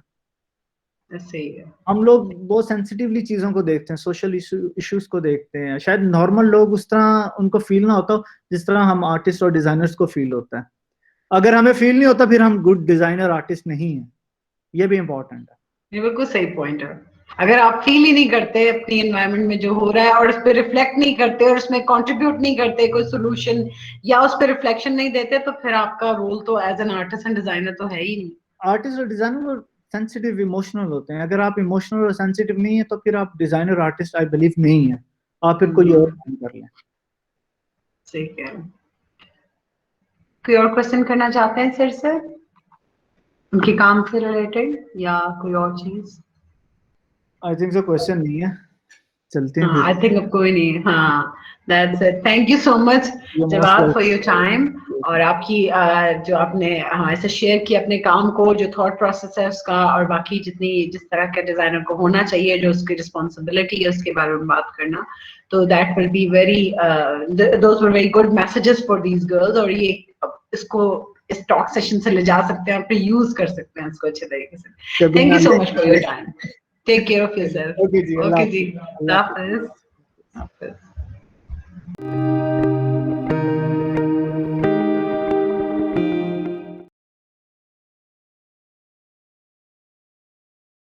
ऐसे ही है। हम लोग बहुत सेंसिटिवली चीजों को देखते हैं, सोशल इश्यूज को देखते हैं, शायद नॉर्मल लोग उस तरह उनको फील ना होता जिस तरह हम आर्टिस्ट और डिजाइनर्स को फील होता है। अगर हमें फील नहीं होता फिर हम गुड डिजाइनर आर्टिस्ट नहीं है, ये भी इम्पोर्टेंट है। ये बिल्कुल सही पॉइंट है। अगर आप फील ही नहीं करते अपनी एनवायरनमेंट में जो हो रहा है और उस पर रिफ्लेक्ट नहीं करते और उसमें कंट्रीब्यूट नहीं करते कोई सोल्यूशन या उस पर रिफ्लेक्शन नहीं देते, तो फिर आपका रोल तो as an artist and designer तो है ही नहीं। आर्टिस्ट और डिजाइनर सेंसिटिव इमोशनल होते हैं, अगर आप इमोशनल और सेंसिटिव नहीं है तो फिर आप डिजाइनर आर्टिस्ट आई बिलीव नहीं है, आप फिर कोई और काम कर लें। सही कह रहे हैं। कोई और क्वेश्चन करना चाहते हैं सर से उनके काम से रिलेटेड या कोई और चीज? आई थिंक सो क्वेश्चन नहीं है, चलते हैं। आई थिंक अब कोई नहीं। हाँ, that's it. Thank you so much Jawad for your time, और आपकी जो आपने ऐसे शेयर किया अपने काम को, जो थॉट प्रोसेस है उसका, और बाकी जिस तरह के डिजाइनर को होना चाहिए, जो उसकी रिस्पॉन्सिबिलिटी है उसके बारे में बात करना, तो that will be very those were very good messages for these girls, और ये इसको इस टॉक सेशन से ले जा सकते हैं, आप यूज कर सकते हैं इसको अच्छे तरीके से। Thank you so much for your time. Take care of yourself. Okay, ji. Okay, ji. Allah Hafiz.